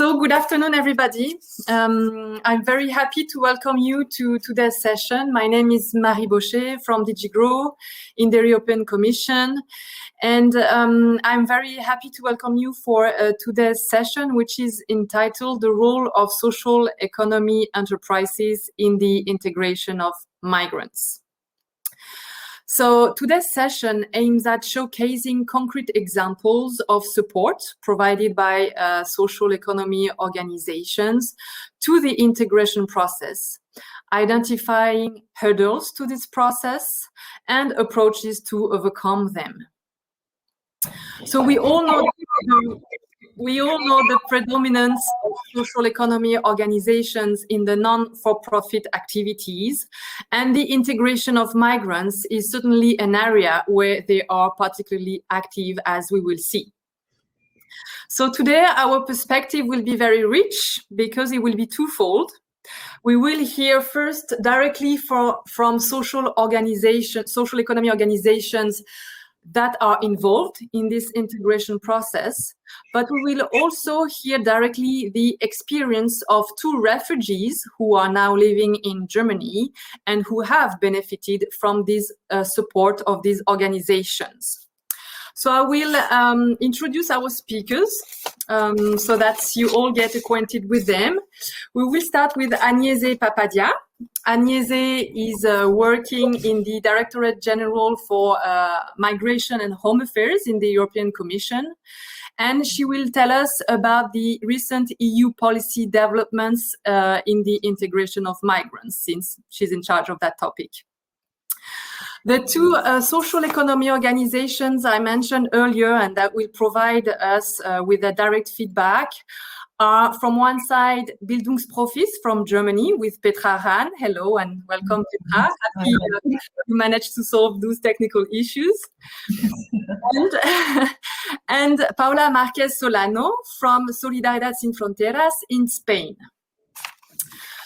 So good afternoon, everybody. I'm very happy to welcome you to today's session. My name is Marie Boscher from DG GROW in the European Commission. And I'm very happy to welcome you for today's session, which is entitled The Role of Social Economy Enterprises in the Integration of Migrants. So today's session aims at showcasing concrete examples of support provided by social economy organizations to the integration process, identifying hurdles to this process and approaches to overcome them. So we all know the predominance of social economy organizations in the non-for-profit activities, and the integration of migrants is certainly an area where they are particularly active, as we will see. So today our perspective will be very rich because it will be twofold. We will hear first directly from social economy organizations that are involved in this integration process, but we will also hear directly the experience of two refugees who are now living in Germany and who have benefited from this support of these organizations. So I will introduce our speakers so that you all get acquainted with them. We will start with Agnese Papadia. Agnese is working in the Directorate General for Migration and Home Affairs in the European Commission. And she will tell us about the recent EU policy developments in the integration of migrants, since she's in charge of that topic. The two social economy organizations I mentioned earlier and that will provide us with a direct feedback are, from one side, Bildungsprofis from Germany with Petra Rahn. Hello and welcome, Petra. Happy you managed to solve those technical issues. and Paula Marquez Solano from Solidaridad Sin Fronteras in Spain.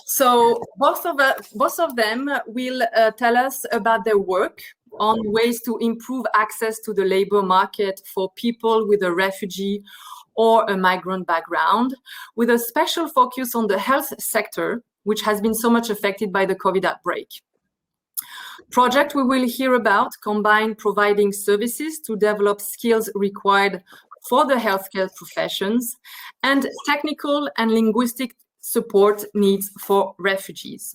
So both of them will tell us about their work on ways to improve access to the labor market for people with a refugee or a migrant background, with a special focus on the health sector, which has been so much affected by the COVID outbreak. Project we will hear about combine providing services to develop skills required for the healthcare professions and technical and linguistic support needs for refugees.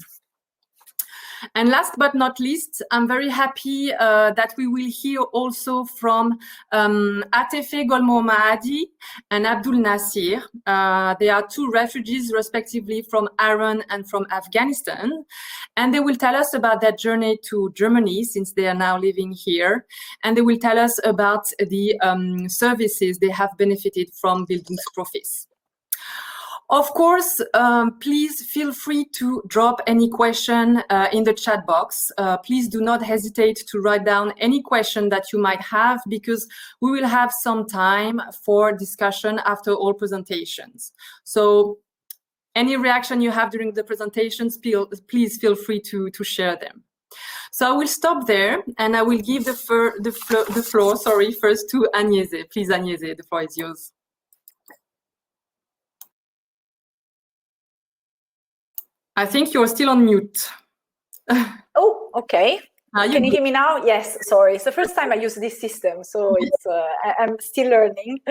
And last but not least, I'm very happy that we will hear also from Atefeh Gollmohammadi and Abdul Nasir. They are two refugees, respectively, from Iran and from Afghanistan. And they will tell us about their journey to Germany, since they are now living here. And they will tell us about the services they have benefited from Bildungsprofis. Of course, please feel free to drop any question in the chat box. Please do not hesitate to write down any question that you might have, because we will have some time for discussion after all presentations. So any reaction you have during the presentations, please feel free to share them. So I will stop there and I will give the floor first to Agnese. Please, Agnese, the floor is yours. I think you're still on mute. Oh, okay. Can you hear me now? Yes, sorry. It's the first time I use this system, so it's I'm still learning.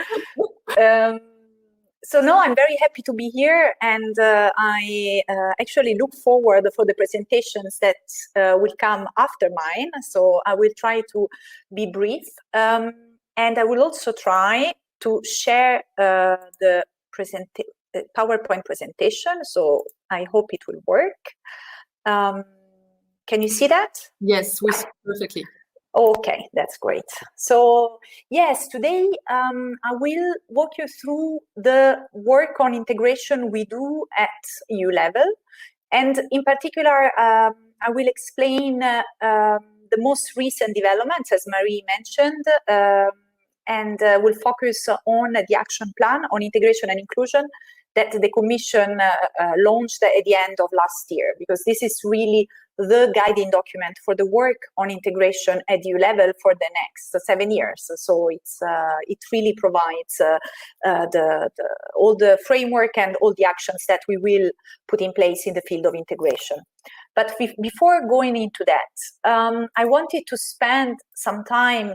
So no, I'm very happy to be here, and I actually look forward for the presentations that will come after mine. So I will try to be brief, and I will also try to share the PowerPoint presentation, so I hope it will work. Can you see that? Yes, we see perfectly. Okay, that's great. So yes, today I will walk you through the work on integration we do at EU level, and in particular I will explain the most recent developments, as Marie mentioned, and will focus on the action plan on integration and inclusion that the Commission launched at the end of last year, because this is really the guiding document for the work on integration at EU level for the next 7 years. So it really provides all the framework and all the actions that we will put in place in the field of integration. But before going into that, I wanted to spend some time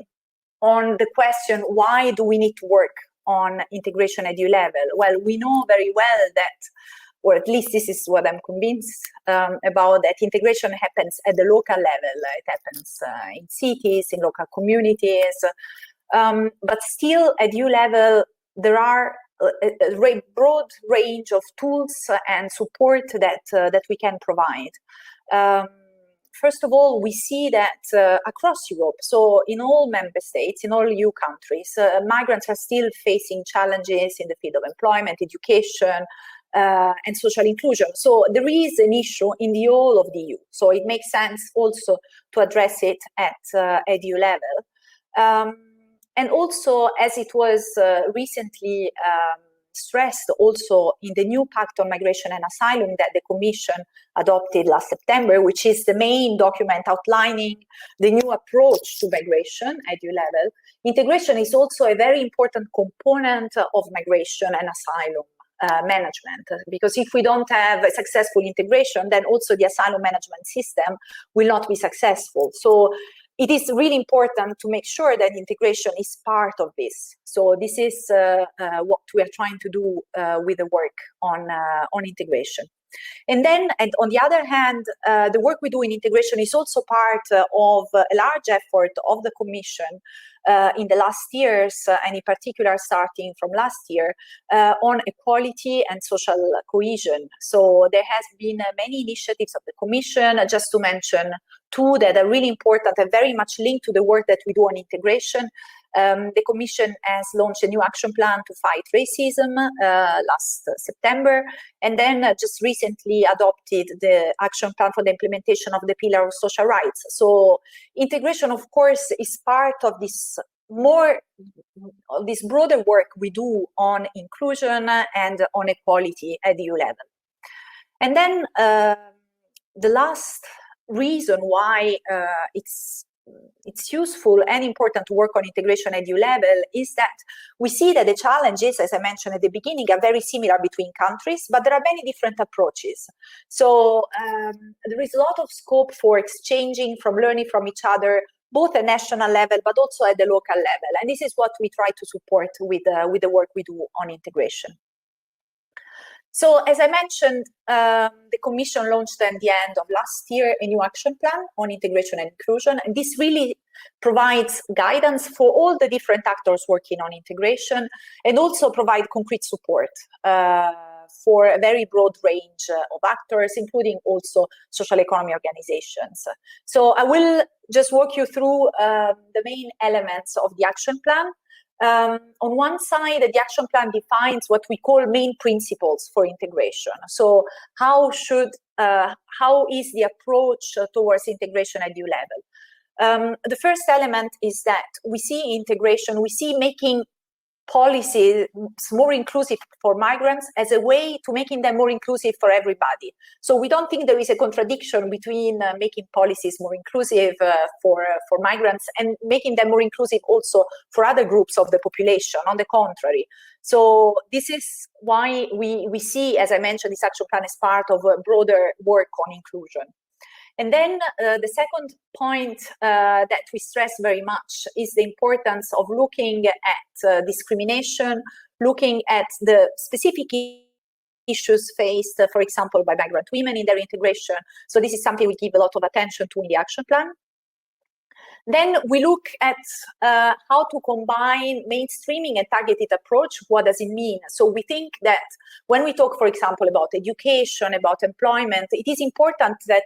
on the question, why do we need to work on integration at EU level? Well, we know very well that, or at least this is what I'm convinced about, that integration happens at the local level. It happens in cities, in local communities, but still at EU level, there are a broad range of tools and support that we can provide. First of all, we see that across Europe, so in all member states, in all EU countries, migrants are still facing challenges in the field of employment, education, and social inclusion. So there is an issue in the whole of the EU. So it makes sense also to address it at EU level. And also, as it was recently stressed also in the new Pact on Migration and Asylum that the Commission adopted last September, which is the main document outlining the new approach to migration at EU level, integration is also a very important component of migration and asylum management, because if we don't have a successful integration, then also the asylum management system will not be successful. So it is really important to make sure that integration is part of this. So this is what we are trying to do with the work on integration. And then, and on the other hand, the work we do in integration is also part of a large effort of the Commission in the last years, and in particular starting from last year, on equality and social cohesion. So there has been many initiatives of the Commission, just to mention two that are really important and very much linked to the work that we do on integration. The Commission has launched a new action plan to fight racism last September, and then just recently adopted the action plan for the implementation of the Pillar of Social Rights. So integration, of course, is part of this broader work we do on inclusion and on equality at EU level. And then the last reason why it's useful and important to work on integration at EU level is that we see that the challenges, as I mentioned at the beginning, are very similar between countries, but there are many different approaches. So there is a lot of scope for exchanging, from learning from each other, both at national level, but also at the local level. And this is what we try to support with the work we do on integration. So, as I mentioned, the Commission launched at the end of last year a new action plan on integration and inclusion, and this really provides guidance for all the different actors working on integration, and also provide concrete support for a very broad range of actors, including also social economy organizations. So I will just walk you through the main elements of the action plan. On one side, the action plan defines what we call main principles for integration. So how is the approach towards integration at EU level? The first element is that we see integration, we see making policies more inclusive for migrants as a way to making them more inclusive for everybody. So we don't think there is a contradiction between making policies more inclusive for migrants and making them more inclusive also for other groups of the population. On the contrary. So this is why we see, as I mentioned, this action plan as part of a broader work on inclusion. And then the second point that we stress very much is the importance of looking at discrimination, looking at the specific issues faced, for example, by migrant women in their integration. So this is something we give a lot of attention to in the action plan. Then we look at how to combine mainstreaming and targeted approach. What does it mean? So we think that when we talk, for example, about education, about employment, it is important that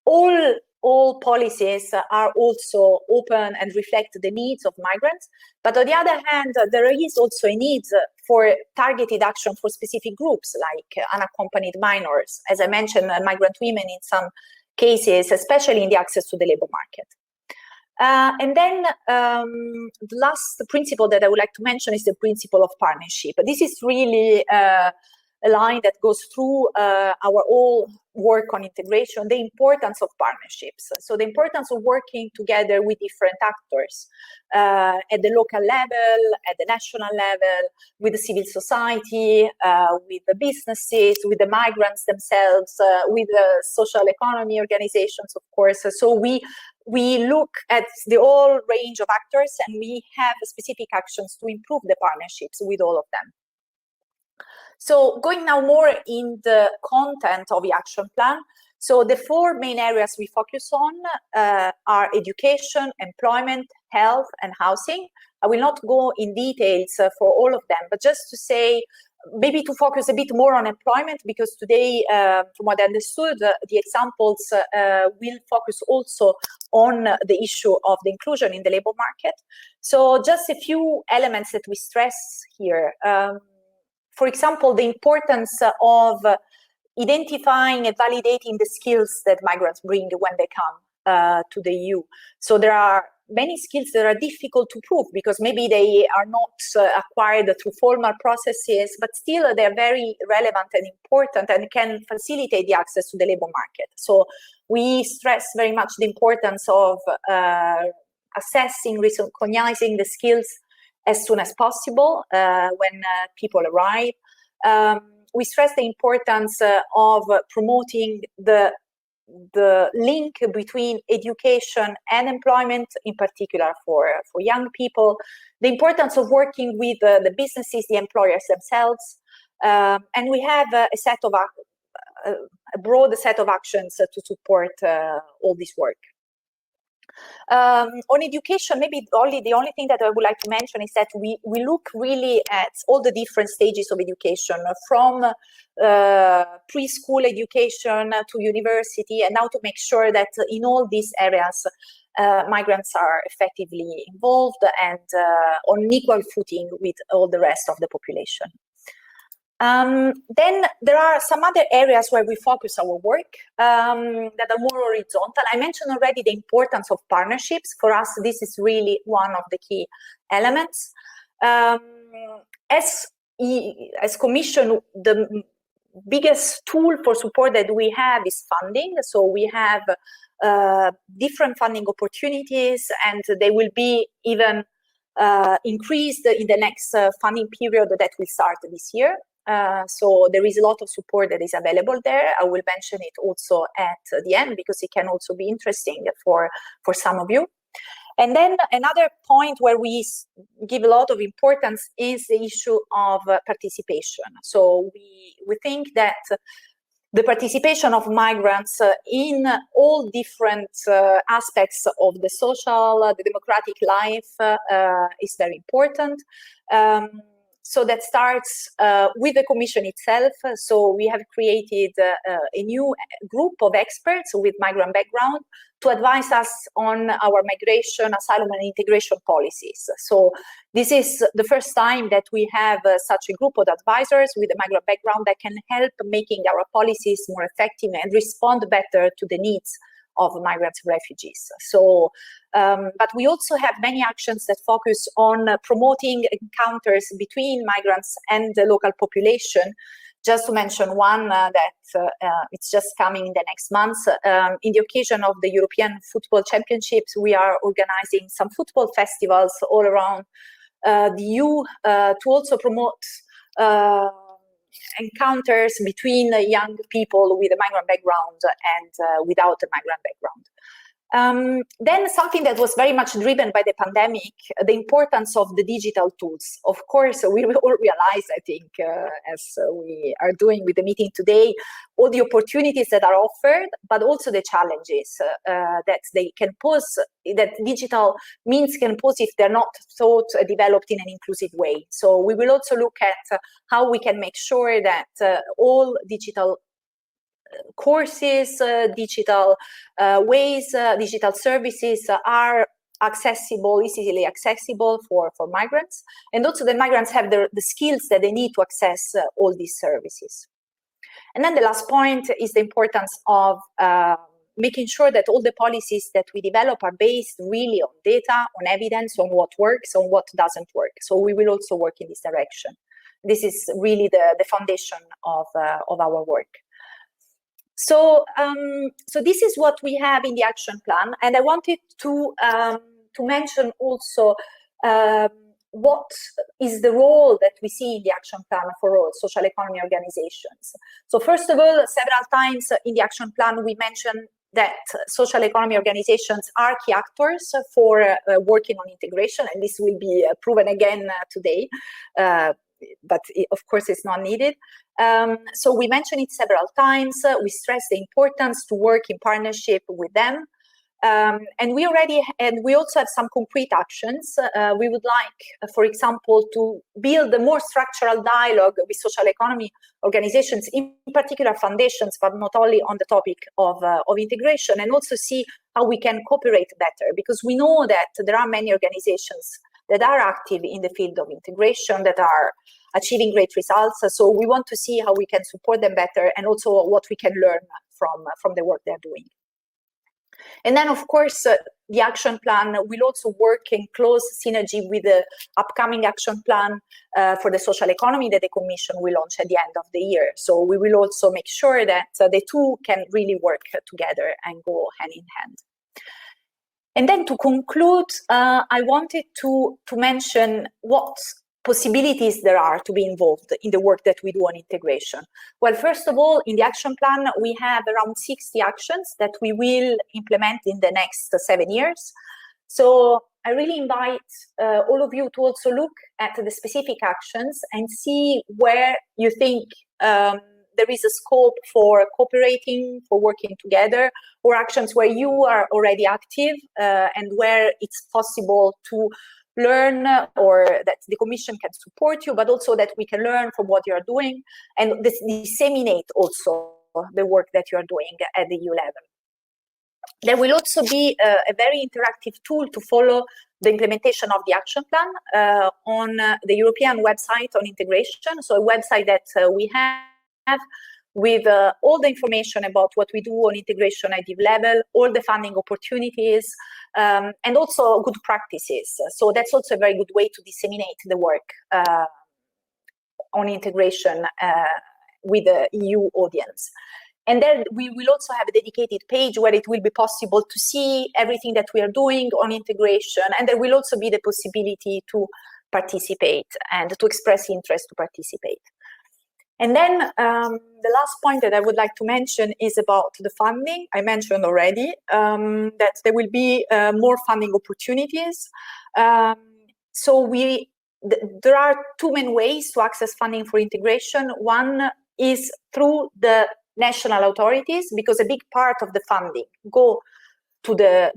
all policies are also open and reflect the needs of migrants. But on the other hand, there is also a need for targeted action for specific groups like unaccompanied minors, as I mentioned, migrant women in some cases, especially in the access to the labor market. And then the last principle that I would like to mention is the principle of partnership. This is really a line that goes through our whole work on integration, the importance of partnerships. So the importance of working together with different actors at the local level, at the national level, with the civil society, with the businesses, with the migrants themselves, with the social economy organizations, of course. So we look at the whole range of actors, and we have specific actions to improve the partnerships with all of them. So going now more in the content of the action plan. So the four main areas we focus on are education, employment, health, and housing. I will not go in details for all of them, but just to say, maybe to focus a bit more on employment, because today, from what I understood, the examples will focus also on the issue of the inclusion in the labor market. So just a few elements that we stress here. For example, the importance of identifying and validating the skills that migrants bring when they come to the EU. So there are many skills that are difficult to prove because maybe they are not acquired through formal processes, but still they're very relevant and important and can facilitate the access to the labor market. So we stress very much the importance of assessing, recognizing the skills as soon as possible when people arrive. We stress the importance of promoting the link between education and employment, in particular for young people, the importance of working with the businesses, the employers themselves, and we have a broad set of actions to support all this work. On education, maybe the only thing that I would like to mention is that we look really at all the different stages of education, from preschool education to university, and now to make sure that in all these areas migrants are effectively involved and on equal footing with all the rest of the population. Then there are some other areas where we focus our work that are more horizontal. I mentioned already the importance of partnerships. For us, this is really one of the key elements. As Commission, the biggest tool for support that we have is funding. So we have different funding opportunities, and they will be even increased in the next funding period that will start this year. So there is a lot of support that is available there. I will mention it also at the end because it can also be interesting for some of you. And then another point where we give a lot of importance is the issue of participation. So we think that the participation of migrants in all different aspects of the social, the democratic life is very important. So that starts with the Commission itself. So we have created a new group of experts with migrant background to advise us on our migration, asylum and integration policies. So this is the first time that we have such a group of advisors with a migrant background that can help making our policies more effective and respond better to the needs of migrants and refugees. So, but we also have many actions that focus on promoting encounters between migrants and the local population. Just to mention one that it's just coming in the next months. In the occasion of the European Football Championships, we are organizing some football festivals all around the EU to also promote encounters between young people with a migrant background and without a migrant background. Then something that was very much driven by the pandemic, the importance of the digital tools. Of course, we will all realize, I think, as we are doing with the meeting today, all the opportunities that are offered, but also the challenges that they can pose, that digital means can pose if they're not thought developed in an inclusive way. So we will also look at how we can make sure that all digital courses, digital ways, digital services are accessible, easily accessible for migrants, and also the migrants have the skills that they need to access all these services. And then the last point is the importance of making sure that all the policies that we develop are based really on data, on evidence, on what works, on what doesn't work. So we will also work in this direction. this is really the foundation of our work. So, so this is what we have in the action plan, and I wanted to mention also what is the role that we see in the action plan for all social economy organizations. So first of all, several times in the action plan we mentioned that social economy organizations are key actors for working on integration, and this will be proven again today, but of course it's not needed. So we mentioned it several times. We stress the importance to work in partnership with them. And we also have some concrete actions. We would like, for example, to build a more structural dialogue with social economy organizations, in particular foundations, but not only on the topic of integration, and also see how we can cooperate better, because we know that there are many organizations that are active in the field of integration, that are achieving great results. So we want to see how we can support them better, and also what we can learn from the work they're doing. And then, of course, the action plan will also work in close synergy with the upcoming action plan for the social economy that the Commission will launch at the end of the year. So we will also make sure that the two can really work together and go hand in hand. And then to conclude, I wanted to mention what possibilities there are to be involved in the work that we do on integration. Well, first of all, in the action plan, we have around 60 actions that we will implement in the next 7 years. So I really invite all of you to also look at the specific actions and see where you think there is a scope for cooperating, for working together, or actions where you are already active and where it's possible to learn, or that the Commission can support you, but also that we can learn from what you are doing and disseminate also the work that you are doing at the EU level. There will also be a very interactive tool to follow the implementation of the action plan on the European website on integration, so a website that we have with all the information about what we do on integration at EU level, all the funding opportunities, and also good practices. So that's also a very good way to disseminate the work on integration with the EU audience. And then we will also have a dedicated page where it will be possible to see everything that we are doing on integration, and there will also be the possibility to participate and to express interest to participate. And then the last point that I would like to mention is about the funding. I mentioned already that there will be more funding opportunities. So there are two main ways to access funding for integration. One is through the national authorities, because a big part of the funding goes to the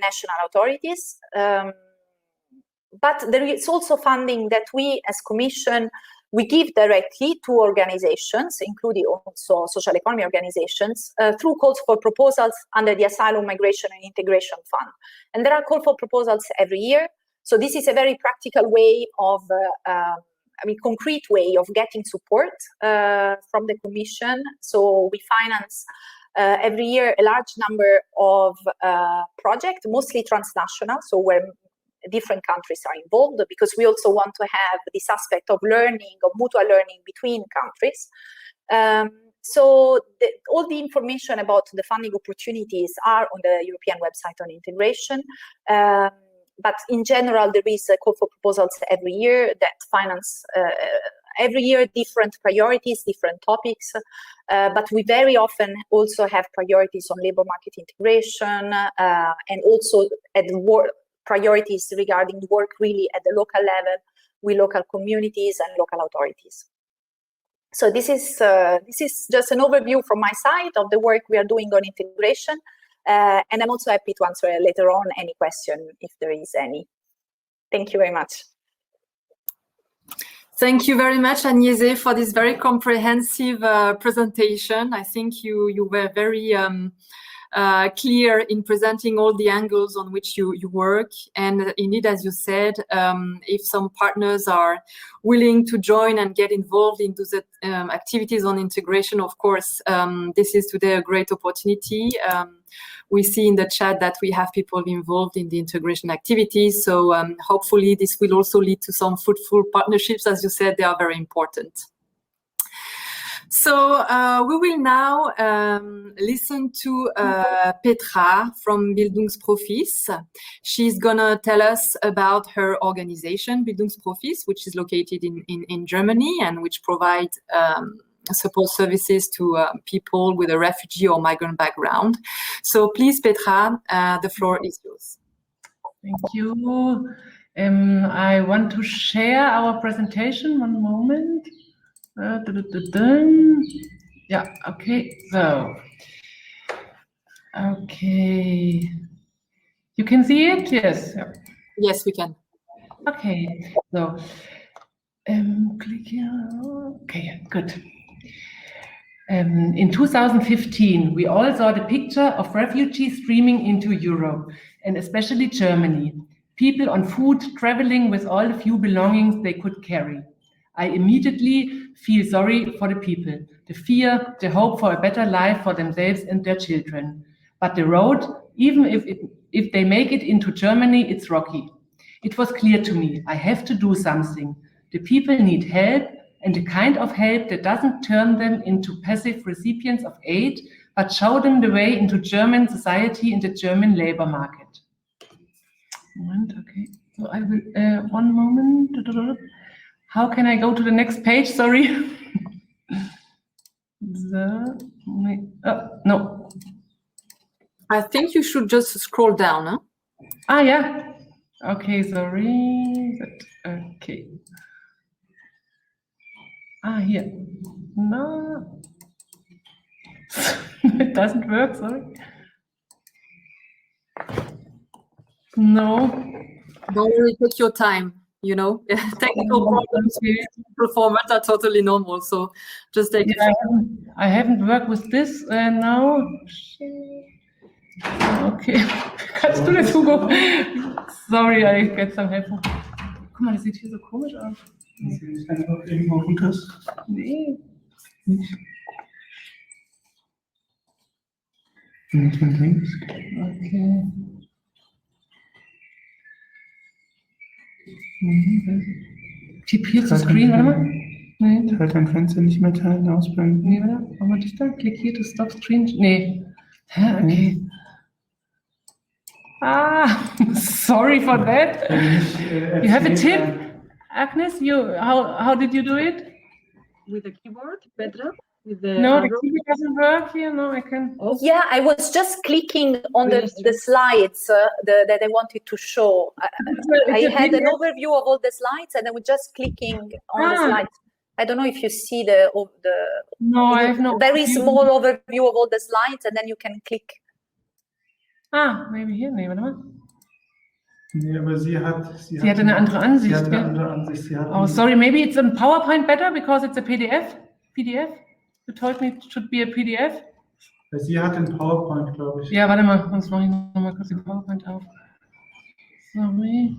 national authorities. But there is also funding that we as Commission we give directly to organizations, including also social economy organizations, through calls for proposals under the Asylum, Migration and Integration Fund. And there are calls for proposals every year. So this is a very practical way of, concrete way of getting support from the Commission. So we finance every year a large number of projects, mostly transnational, so where different countries are involved, because we also want to have this aspect of learning, of mutual learning between countries. So all the information about the funding opportunities are on the European website on integration. But in general, there is a call for proposals every year that finance every year different priorities, different topics. But we very often also have priorities on labor market integration and also at work. Priorities regarding work really at the local level with local communities and local authorities. So this is just an overview from my side of the work we are doing on integration, and I'm also happy to answer later on any question if there is any. Thank you very much. Thank you very much, Agnese, for this very comprehensive presentation. I think you were very clear in presenting all the angles on which you work. And indeed, as you said, if some partners are willing to join and get involved into the activities on integration, of course, this is today a great opportunity. We see in the chat that we have people involved in the integration activities. So hopefully this will also lead to some fruitful partnerships. As you said, they are very important. So we will now listen to Petra from Bildungsprofis. She's gonna tell us about her organization, Bildungsprofis, which is located in Germany and which provides support services to people with a refugee or migrant background. So please, Petra, the floor is yours. Thank you. I want to share our presentation. One moment. Yeah, okay, so. Okay. You can see it? Yes. Yes, we can. Okay, so click here. Okay, good. In 2015, we all saw the picture of refugees streaming into Europe, and especially Germany. People on foot traveling with all the few belongings they could carry. I immediately feel sorry for the people, the fear, the hope for a better life for themselves and their children. But the road, even if they make it into Germany, it's rocky. It was clear to me, I have to do something. The people need help, and the kind of help that doesn't turn them into passive recipients of aid, but show them the way into German society and the German labor market. Okay, so I will, one moment. How can I go to the next page? Sorry. No. I think you should just scroll down. Huh? Ah, yeah. Okay, sorry. Okay. Ah, here. No. It doesn't work, sorry. No. Don't worry, take your time. You know, technical problems with format are totally normal. So just take it. I haven't worked with this now. Okay. Kannst du das, Hugo? Sorry, I get some help. Guck mal, das sieht hier so komisch aus. Sieht nicht einfach irgendwo runter? Nee. Nicht. Nicht von links. Okay. Keep here to screen, warte mal. Nee. Teil dein Fenster nicht mehr teilen, ausblenden. Nee, warte. Warum hatte ich da? Klick hier to stop screen. Nee. Hä, okay. Ah, sorry for that. You have a tip? Agnes, how did you do it? With the keyboard, Petra? With the no, arrow? the keyboard doesn't work here. No, I can. Oh. Yeah, I was just clicking on the slides that I wanted to show. I had an overview of all the slides, and I was just clicking on the slides. I don't know if you see the no, I have no very small overview of all the slides, and then you can click. Ah, maybe here. Nee, warte mal. Nee, aber sie hat eine andere Ansicht. Sie hat eine andere Ansicht. Oh, sorry, maybe it's in PowerPoint better because it's a PDF? PDF? You told me it should be a PDF? Sie hat den PowerPoint, glaube ich. Ja, warte mal, sonst mache ich noch mal kurz den PowerPoint auf. Sorry.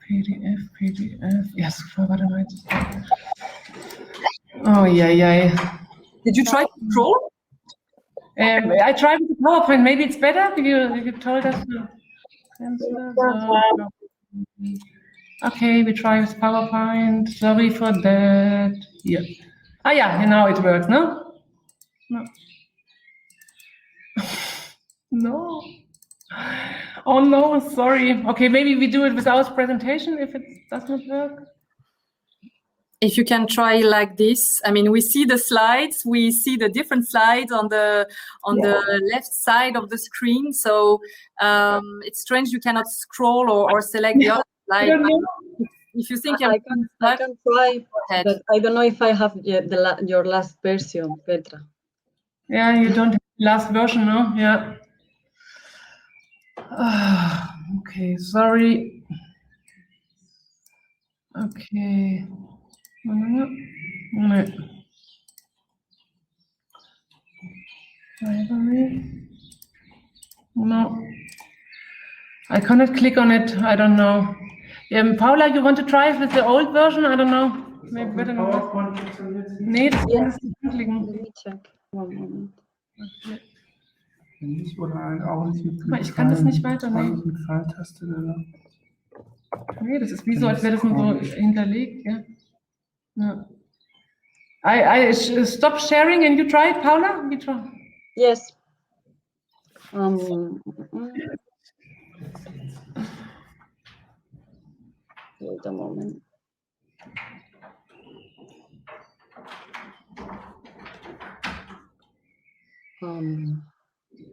PDF. Ja, super, warte mal. Oh, yeah. Did you try to scroll? I tried with the PowerPoint. Maybe it's better if you told us to cancel. Okay, we try with PowerPoint. Sorry for that. Here. Ah, yeah, now it works, no? No. No. Oh, no, sorry. Okay, maybe we do it without presentation if it does not work. If you can try like this, I mean, we see the slides, we see the different slides on the left side of the screen. So it's strange you cannot scroll or select the other slide. If you think I can try, but I don't know if I have your last version, Petra. Yeah, you don't have the last version, no? Yeah. Okay, sorry. Okay. Library. No. I cannot click on it. I don't know. Paula, you want to try with the old version? I don't know. Maybe better not. Nee, das kannst du nicht anklicken. Let me check. One moment. Ich kann das nicht weiternehmen. Nee, das ist wie so, als wäre das nur so hinterlegt. Ja. Ja. I stop sharing and you try it, Paula? You try. Yes. Wait a moment.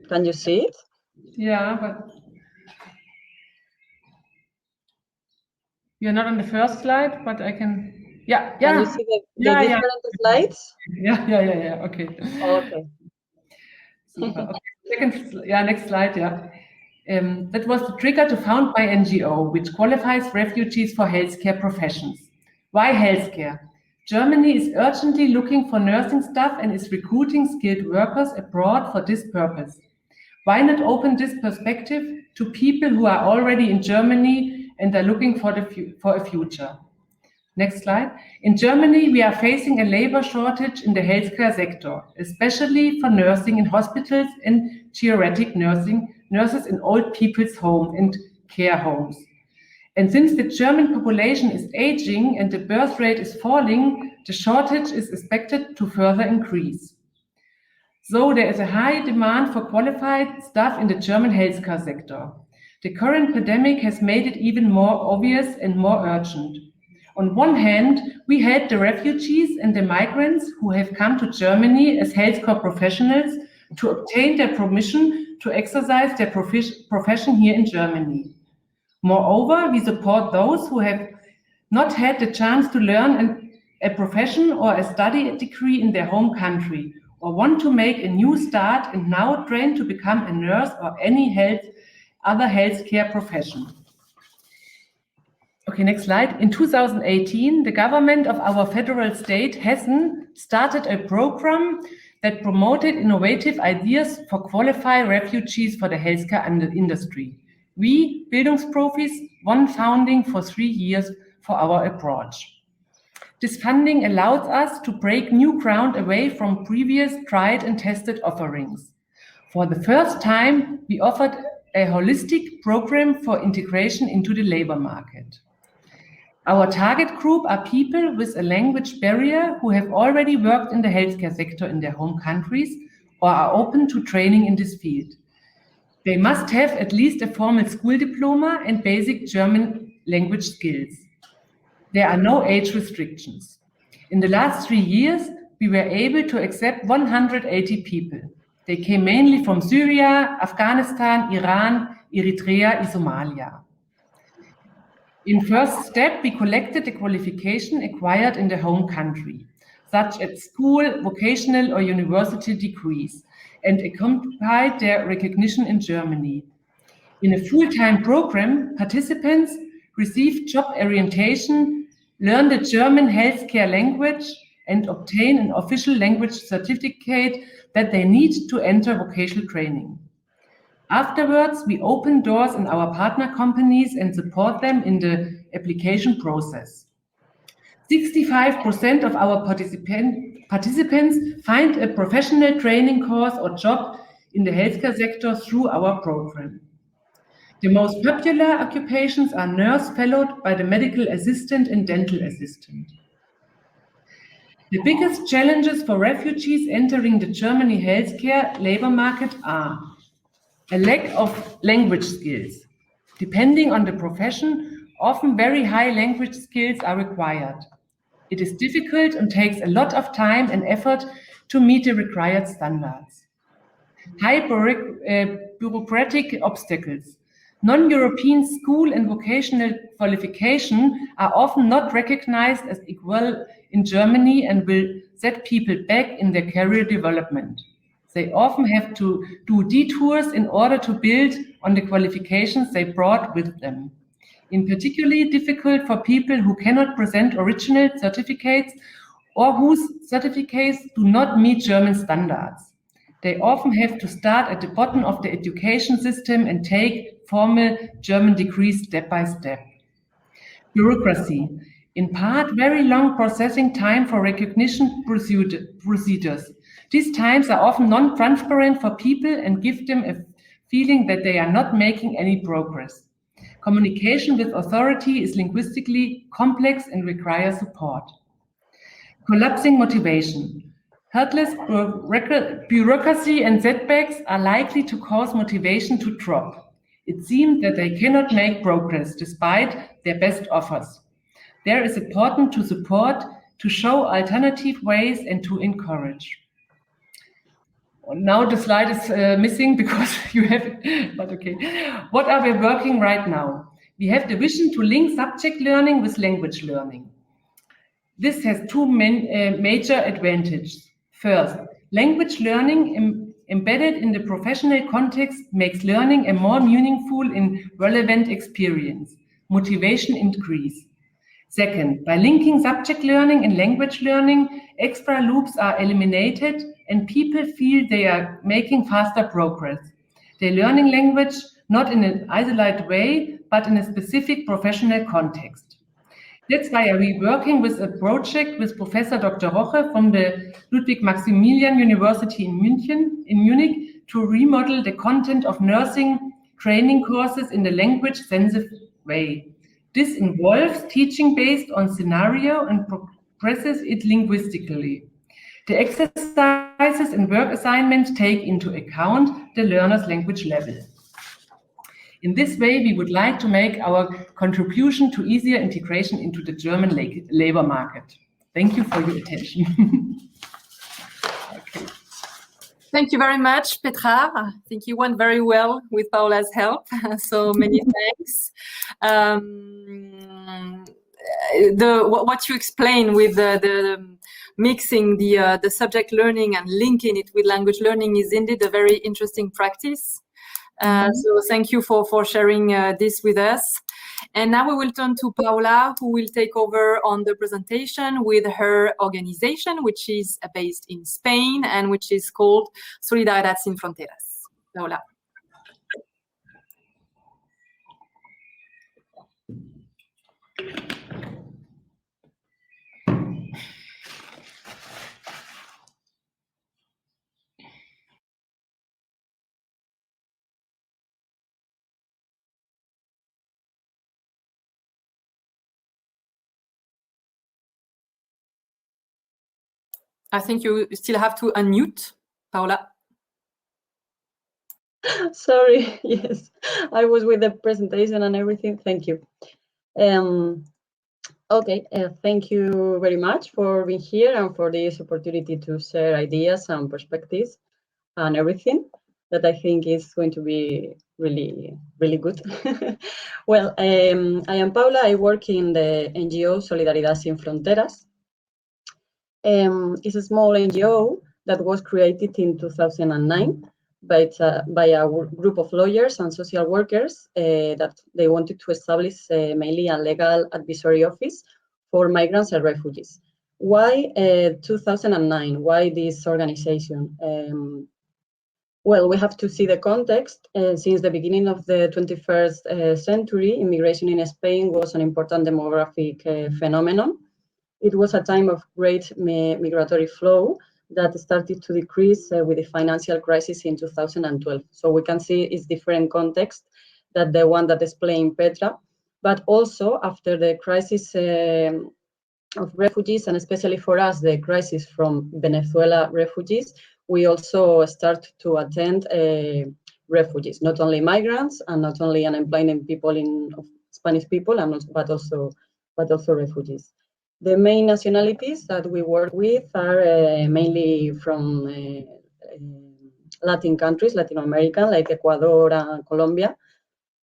Can you see it? Yeah, but you're not on the first slide, but I can. Yeah. Can you see the different slides? Yeah. Okay. Okay. Super. Okay. Next slide. Yeah. That was the trigger to found my NGO, which qualifies refugees for healthcare professions. Why healthcare? Germany is urgently looking for nursing staff and is recruiting skilled workers abroad for this purpose. Why not open this perspective to people who are already in Germany and are looking for a future? Next slide. In Germany, we are facing a labor shortage in the healthcare sector, especially for nursing in hospitals and geriatric nurses in old people's homes and care homes. And since the German population is aging and the birth rate is falling, the shortage is expected to further increase. So there is a high demand for qualified staff in the German healthcare sector. The current pandemic has made it even more obvious and more urgent. On one hand, we help the refugees and the migrants who have come to Germany as healthcare professionals to obtain their permission to exercise their profession here in Germany. Moreover, we support those who have not had the chance to learn a profession or a study degree in their home country, or want to make a new start and now train to become a nurse or any other healthcare profession. Okay, next slide. In 2018, the government of our federal state, Hessen, started a program that promoted innovative ideas for qualified refugees for the healthcare industry. We, Bildungsprofis, won funding for 3 years for our approach. This funding allows us to break new ground away from previous tried and tested offerings. For the first time, we offered a holistic program for integration into the labor market. Our target group are people with a language barrier who have already worked in the healthcare sector in their home countries or are open to training in this field. They must have at least a formal school diploma and basic German language skills. There are no age restrictions. In the last 3 years, we were able to accept 180 people. They came mainly from Syria, Afghanistan, Iran, Eritrea, and Somalia. In first step, we collected the qualification acquired in the home country, such as school, vocational or university degrees, and accompanied their recognition in Germany. In a full-time program, participants receive job orientation, learn the German healthcare language, and obtain an official language certificate that they need to enter vocational training. Afterwards, we open doors in our partner companies and support them in the application process. 65% of our participants find a professional training course or job in the healthcare sector through our program. The most popular occupations are nurse, followed by the medical assistant and dental assistant. The biggest challenges for refugees entering the German healthcare labor market are a lack of language skills. Depending on the profession, often very high language skills are required. It is difficult and takes a lot of time and effort to meet the required standards. High bureaucratic obstacles. Non-European school and vocational qualification are often not recognized as equal in Germany and will set people back in their career development. They often have to do detours in order to build on the qualifications they brought with them. In particularly difficult for people who cannot present original certificates or whose certificates do not meet German standards. They often have to start at the bottom of the education system and take formal German degrees step by step. Bureaucracy. In part, very long processing time for recognition procedures. These times are often non-transparent for people and give them a feeling that they are not making any progress. Communication with authority is linguistically complex and requires support. Collapsing motivation. Heartless bureaucracy and setbacks are likely to cause motivation to drop. It seems that they cannot make progress despite their best offers. There is important to support, to show alternative ways and to encourage. Now the slide is missing because you have it, but okay. What are we working right now? We have the vision to link subject learning with language learning. This has two major advantages. First, language learning embedded in the professional context makes learning a more meaningful and relevant experience. Motivation increase. Second, by linking subject learning and language learning, extra loops are eliminated and people feel they are making faster progress. They're learning language not in an isolated way, but in a specific professional context. That's why we're working with a project with Professor Dr. Roche from the Ludwig Maximilian University in Munich to remodel the content of nursing training courses in the language-sensitive way. This involves teaching based on scenario and progresses it linguistically. The exercises and work assignments take into account the learner's language level. In this way, we would like to make our contribution to easier integration into the German labor market. Thank you for your attention. Okay. Thank you very much, Petra. I think you went very well with Paula's help, so many thanks. What you explained with the mixing the subject learning and linking it with language learning is indeed a very interesting practice. So thank you for sharing this with us. And now we will turn to Paula, who will take over on the presentation with her organization, which is based in Spain and which is called Solidaridad Sin Fronteras. Paula. I think you still have to unmute, Paula. Sorry, yes, I was with the presentation and everything. Thank you. Okay, thank you very much for being here and for this opportunity to share ideas and perspectives and everything that I think is going to be really, really good. Well, I am Paula. I work in the NGO Solidaridad Sin Fronteras. It's a small NGO that was created in 2009 by a group of lawyers and social workers that they wanted to establish mainly a legal advisory office for migrants and refugees. Why 2009? Why this organization? Well, we have to see the context. Since the beginning of the 21st century, immigration in Spain was an important demographic phenomenon. It was a time of great migratory flow that started to decrease with the financial crisis in 2012. So we can see it's different context than the one that explained Petra, but also after the crisis of refugees, and especially for us, the crisis from Venezuela refugees, we also start to attend refugees, not only migrants and not only unemployed people Spanish people, but also refugees. The main nationalities that we work with are mainly from Latin countries, Latin American, like Ecuador and Colombia.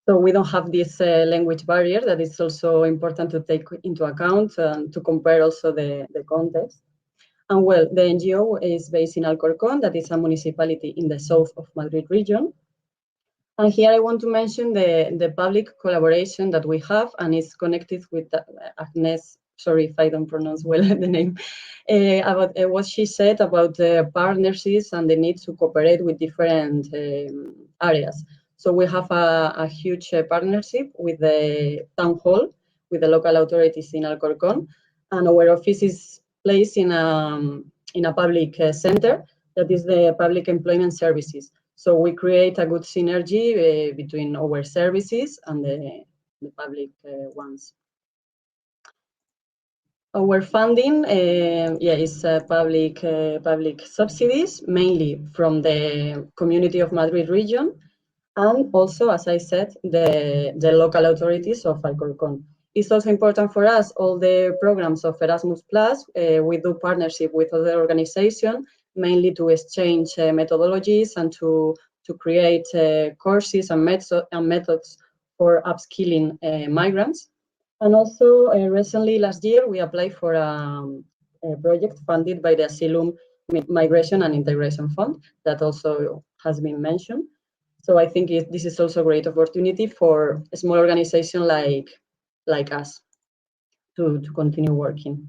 So we don't have this language barrier that is also important to take into account and to compare also the context. And well, the NGO is based in Alcorcón, that is a municipality in the south of Madrid region. And here I want to mention the public collaboration that we have, and it's connected with Agnese sorry if I don't pronounce well the name, about what she said about the partnerships and the need to cooperate with different areas. So we have a huge partnership with the town hall, with the local authorities in Alcorcón, and our office is placed in a public center that is the Public Employment Services. So we create a good synergy between our services and the public ones. Our funding, is public subsidies, mainly from the Community of Madrid region, and also, as I said, the local authorities of Alcorcón. It's also important for us, all the programs of Erasmus+, we do partnership with other organizations, mainly to exchange methodologies and to create courses and methods for upskilling migrants. And also, recently, last year, we applied for a project funded by the Asylum, Migration and Integration Fund that also has been mentioned. So I think this is also a great opportunity for a small organization like us to continue working.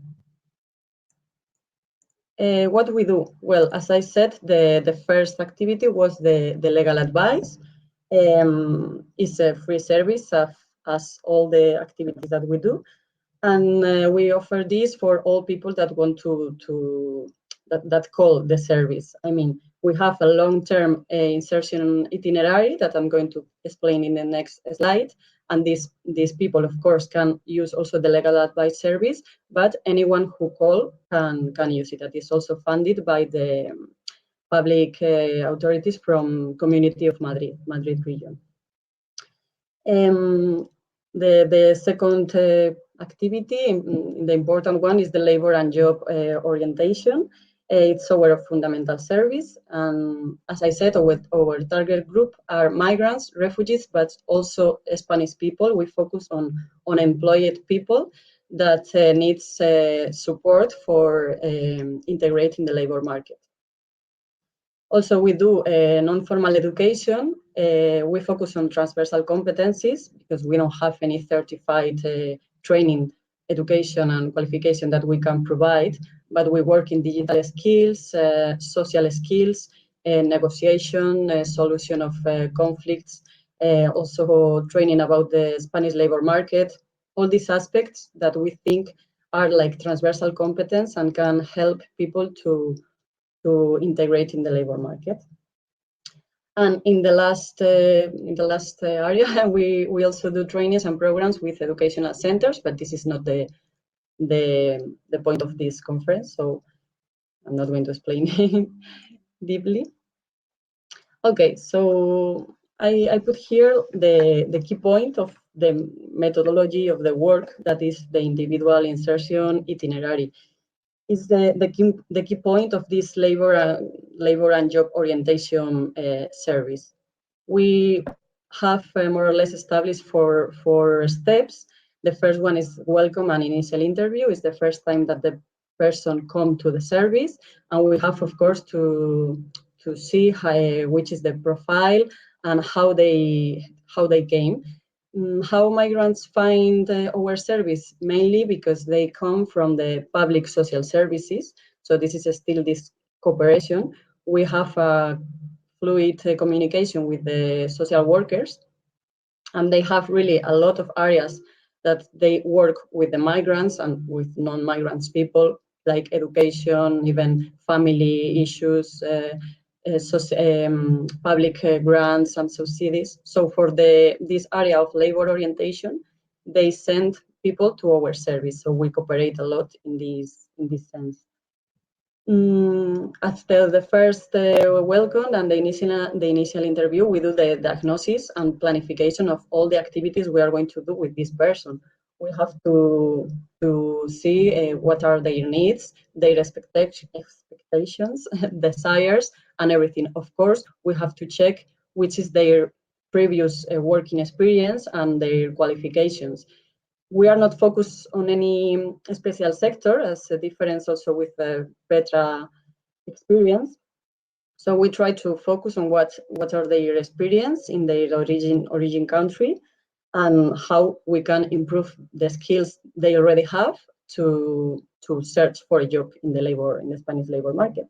What we do? Well, as I said, the first activity was the legal advice. It's a free service as all the activities that we do. And we offer this for all people that want that call the service. I mean, we have a long-term insertion itinerary that I'm going to explain in the next slide. And these people, of course, can use also the legal advice service, but anyone who call can use it. That is also funded by the public authorities from Community of Madrid region. The second activity, the important one, is the labor and job orientation. It's our fundamental service. And as I said, our target group are migrants, refugees, but also Spanish people. We focus on unemployed people that needs support for integrating the labor market. Also, we do non-formal education. We focus on transversal competencies because we don't have any certified training, education, and qualification that we can provide, but we work in digital skills, social skills, negotiation, solution of conflicts, also training about the Spanish labor market, all these aspects that we think are like transversal competence and can help people to integrate in the labor market. And in the last area, we also do trainings and programs with educational centers, but this is not the point of this conference, so I'm not going to explain deeply. Okay, so I put here the key point of the methodology of the work, that is the individual insertion itinerary. Is the key point of this labor and job orientation service. We have more or less established four steps. The first one is welcome and initial interview. It's the first time that the person come to the service, and we have, of course, to see which is the profile and how they came. How migrants find our service, mainly because they come from the public social services. So this is still this cooperation. We have a fluid communication with the social workers, and they have really a lot of areas that they work with the migrants and with non-migrants people, like education, even family issues, public grants and subsidies. So for this area of labor orientation, they send people to our service. So we cooperate a lot in this sense. After the first welcome and the initial interview, we do the diagnosis and planification of all the activities we are going to do with this person. We have to see what are their needs, their expectations, desires, and everything. Of course, we have to check which is their previous working experience and their qualifications. We are not focused on any special sector, as a difference also with the Petra experience. So we try to focus on what are their experience in their origin country, and how we can improve the skills they already have to search for a job in the Spanish labor market.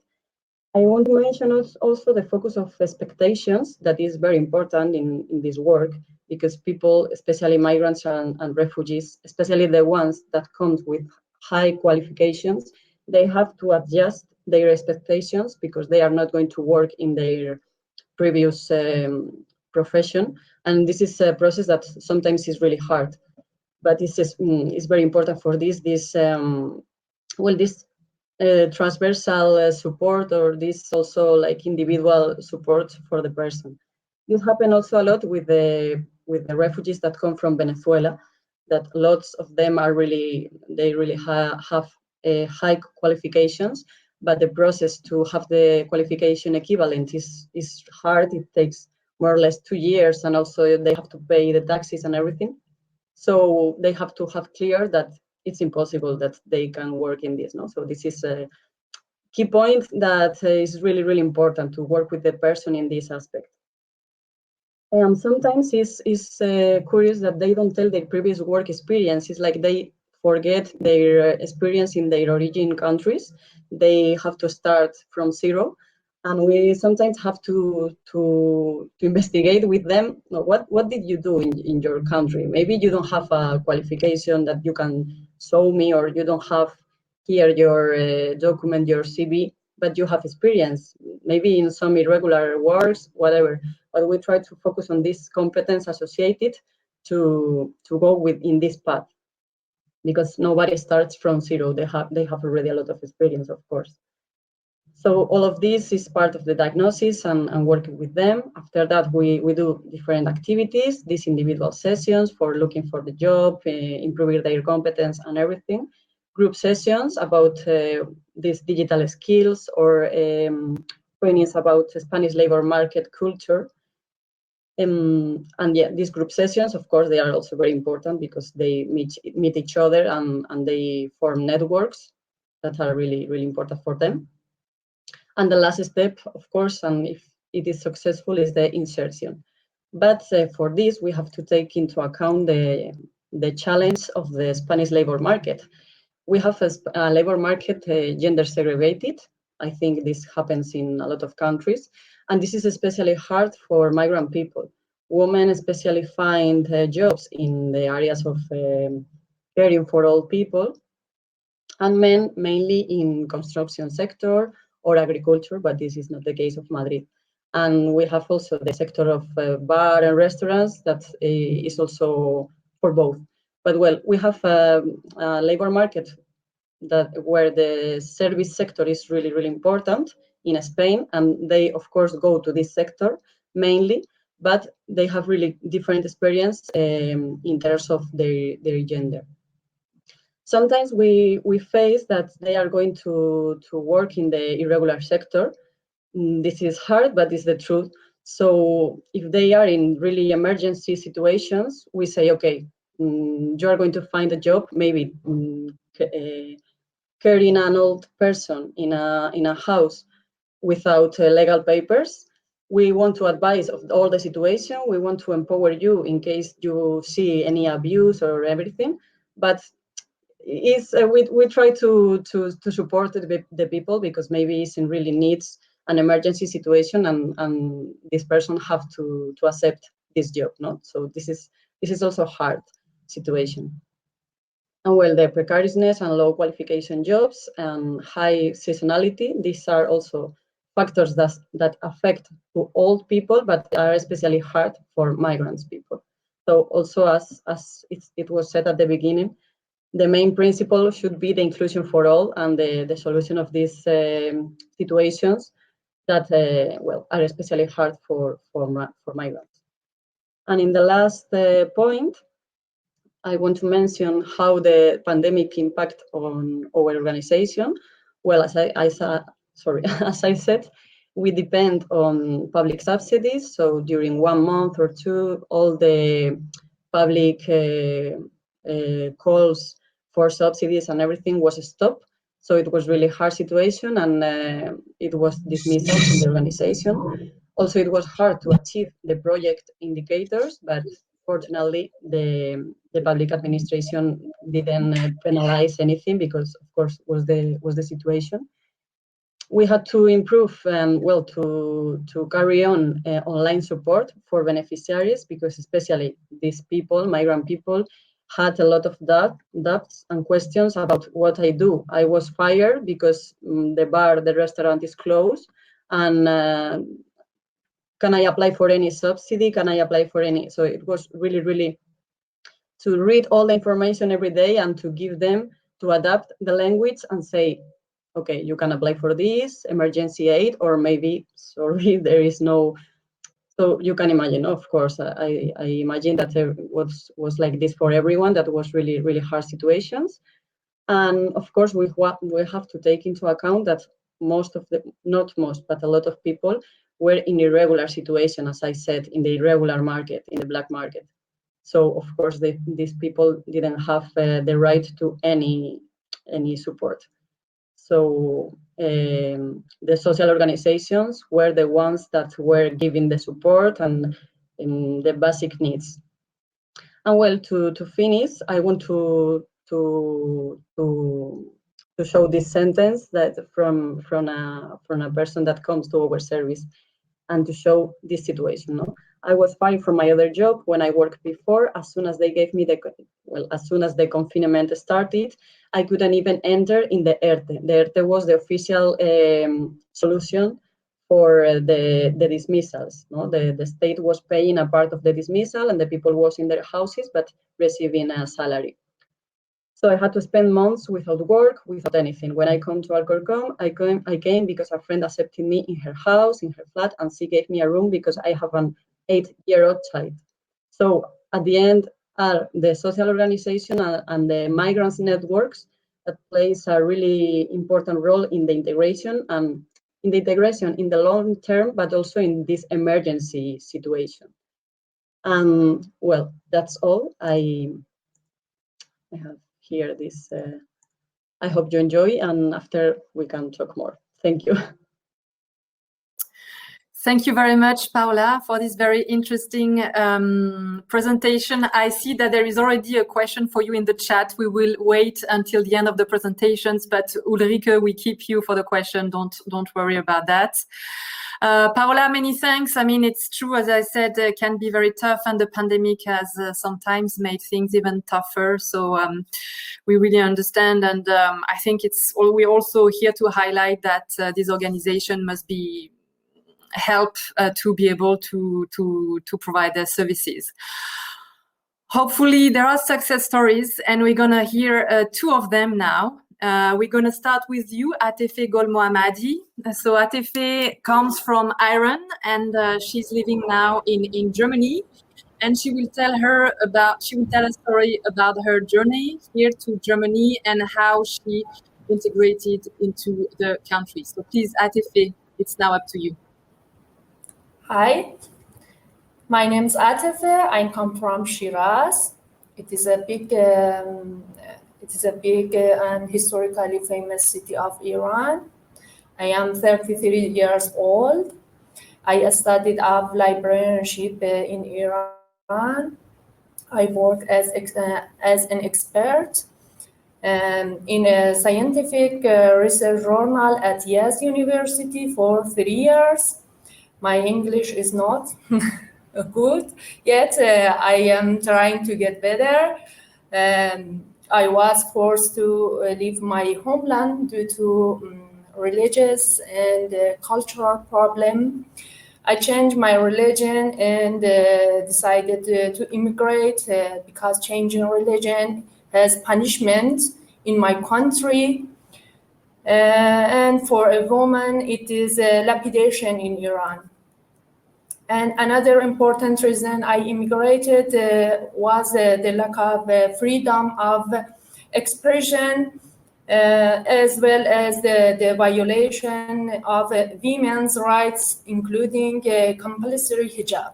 I want to mention also the focus of expectations that is very important in this work, because people, especially migrants and refugees, especially the ones that come with high qualifications, they have to adjust their expectations because they are not going to work in their previous profession. And this is a process that sometimes is really hard, but it's very important for this transversal support, or this also like individual support for the person. This happens also a lot with the refugees that come from Venezuela, that lots of them are really have high qualifications, but the process to have the qualification equivalent is hard. It takes more or less 2 years, and also they have to pay the taxes and everything. So they have to have clear that it's impossible that they can work in this. No, so this is a key point that is really, really important to work with the person in this aspect. And sometimes it's curious that they don't tell their previous work experience. It's like they forget their experience in their origin countries. They have to start from zero, and we sometimes have to investigate with them. What did you do in your country? Maybe you don't have a qualification that you can show me, or you don't have here your document, your CV, but you have experience, maybe in some irregular works, whatever. But we try to focus on this competence associated to go in this path, because nobody starts from zero. They have already a lot of experience, of course. So all of this is part of the diagnosis and working with them. After that, we do different activities, these individual sessions for looking for the job, improving their competence and everything. Group sessions about these digital skills, or trainings about Spanish labor market culture. And yeah, these group sessions, of course, they are also very important because they meet each other and they form networks that are really, really important for them. And the last step, of course, and if it is successful, is the insertion. But for this, we have to take into account the challenge of the Spanish labor market. We have a labor market gender segregated. I think this happens in a lot of countries. And this is especially hard for migrant people. Women especially find jobs in the areas of caring for old people, and men mainly in construction sector or agriculture, but this is not the case of Madrid. And we have also the sector of bar and restaurants that is also for both. But well, we have a labor market where the service sector is really, really important in Spain, and they of course go to this sector mainly, but they have really different experience in terms of their gender. Sometimes we face that they are going to work in the irregular sector. This is hard, but it's the truth. So if they are in really emergency situations, we say, okay, you are going to find a job, maybe carrying an old person in a house without legal papers. We want to advise of all the situation. We want to empower you in case you see any abuse or everything, but we try to support the people, because maybe it's in really needs an emergency situation, and this person have to accept this job, no? So this is also a hard situation. And well, the precariousness and low qualification jobs and high seasonality, these are also factors that affect to old people, but are especially hard for migrants people. So also, as it was said at the beginning, the main principle should be the inclusion for all and the solution of these situations that well, are especially hard for migrants. And in the last point, I want to mention how the pandemic impact on our organization. Well, as I said, we depend on public subsidies. So during 1 month or two, all the public calls for subsidies and everything was stopped. So it was really hard situation, and it was dismissed from the organization. Also, it was hard to achieve the project indicators, but fortunately, the the public administration didn't penalize anything because, of course, was the situation. We had to improve to carry on online support for beneficiaries, because especially these people, migrant people, had a lot of doubts and questions about what I do. I was fired because the restaurant is closed, and can I apply for any subsidy? Can I apply for any? So it was really, really to read all the information every day and to give them, to adapt the language and say, okay, you can apply for this emergency aid, or maybe, sorry, there is no. So you can imagine, of course, I imagine that it was like this for everyone. That was really, really hard situations. And of course, we have to take into account that not most, but a lot of people were in irregular situation, as I said, in the irregular market, in the black market. So of course, these people didn't have the right to any support. So the social organizations were the ones that were giving the support and the basic needs. And well, to finish, I want to show this sentence that from a person that comes to our service, and to show this situation. No? I was fired from my other job when I worked before. As soon as they gave me as soon as the confinement started, I couldn't even enter in the ERTE. The ERTE was the official solution for the dismissals. No? The state was paying a part of the dismissal, and the people was in their houses but receiving a salary. So I had to spend months without work, without anything. When I come to Alcorcom, I came because a friend accepted me in her house, in her flat, and she gave me a room because I have an 8-year-old child. So at the end, the social organization and the migrants networks that plays a really important role in the integration, and in the long term, but also in this emergency situation. Well, that's all. I have here this. I hope you enjoy, and after we can talk more. Thank you. Thank you very much, Paula, for this very interesting presentation. I see that there is already a question for you in the chat. We will wait until the end of the presentations, but Ulrike, we keep you for the question. Don't worry about that. Paula, many thanks. I mean, it's true, as I said, it can be very tough, and the pandemic has sometimes made things even tougher. So we really understand, and I think we're also here to highlight that this organization must be help to be able to provide their services. Hopefully, there are success stories, and we're gonna hear 2 of them now. We're going to start with you, Atefeh Gollmohammadi. So Atefeh comes from Iran, and she's living now in Germany. And she will tell a story about her journey here to Germany and how she integrated into the country. So please, Atefeh, it's now up to you. Hi, my name is Atefeh. I come from Shiraz. It is a big and historically famous city of Iran. I am 33 years old. I studied librarianship in Iran. I work as an expert in a scientific research journal at Yale University for 3 years. My English is not good yet. I am trying to get better. I was forced to leave my homeland due to religious and cultural problem. I changed my religion and decided to immigrate because changing religion has punishment in my country. And for a woman, it is lapidation in Iran. And another important reason I immigrated was the lack of freedom of expression, as well as the violation of women's rights, including compulsory hijab.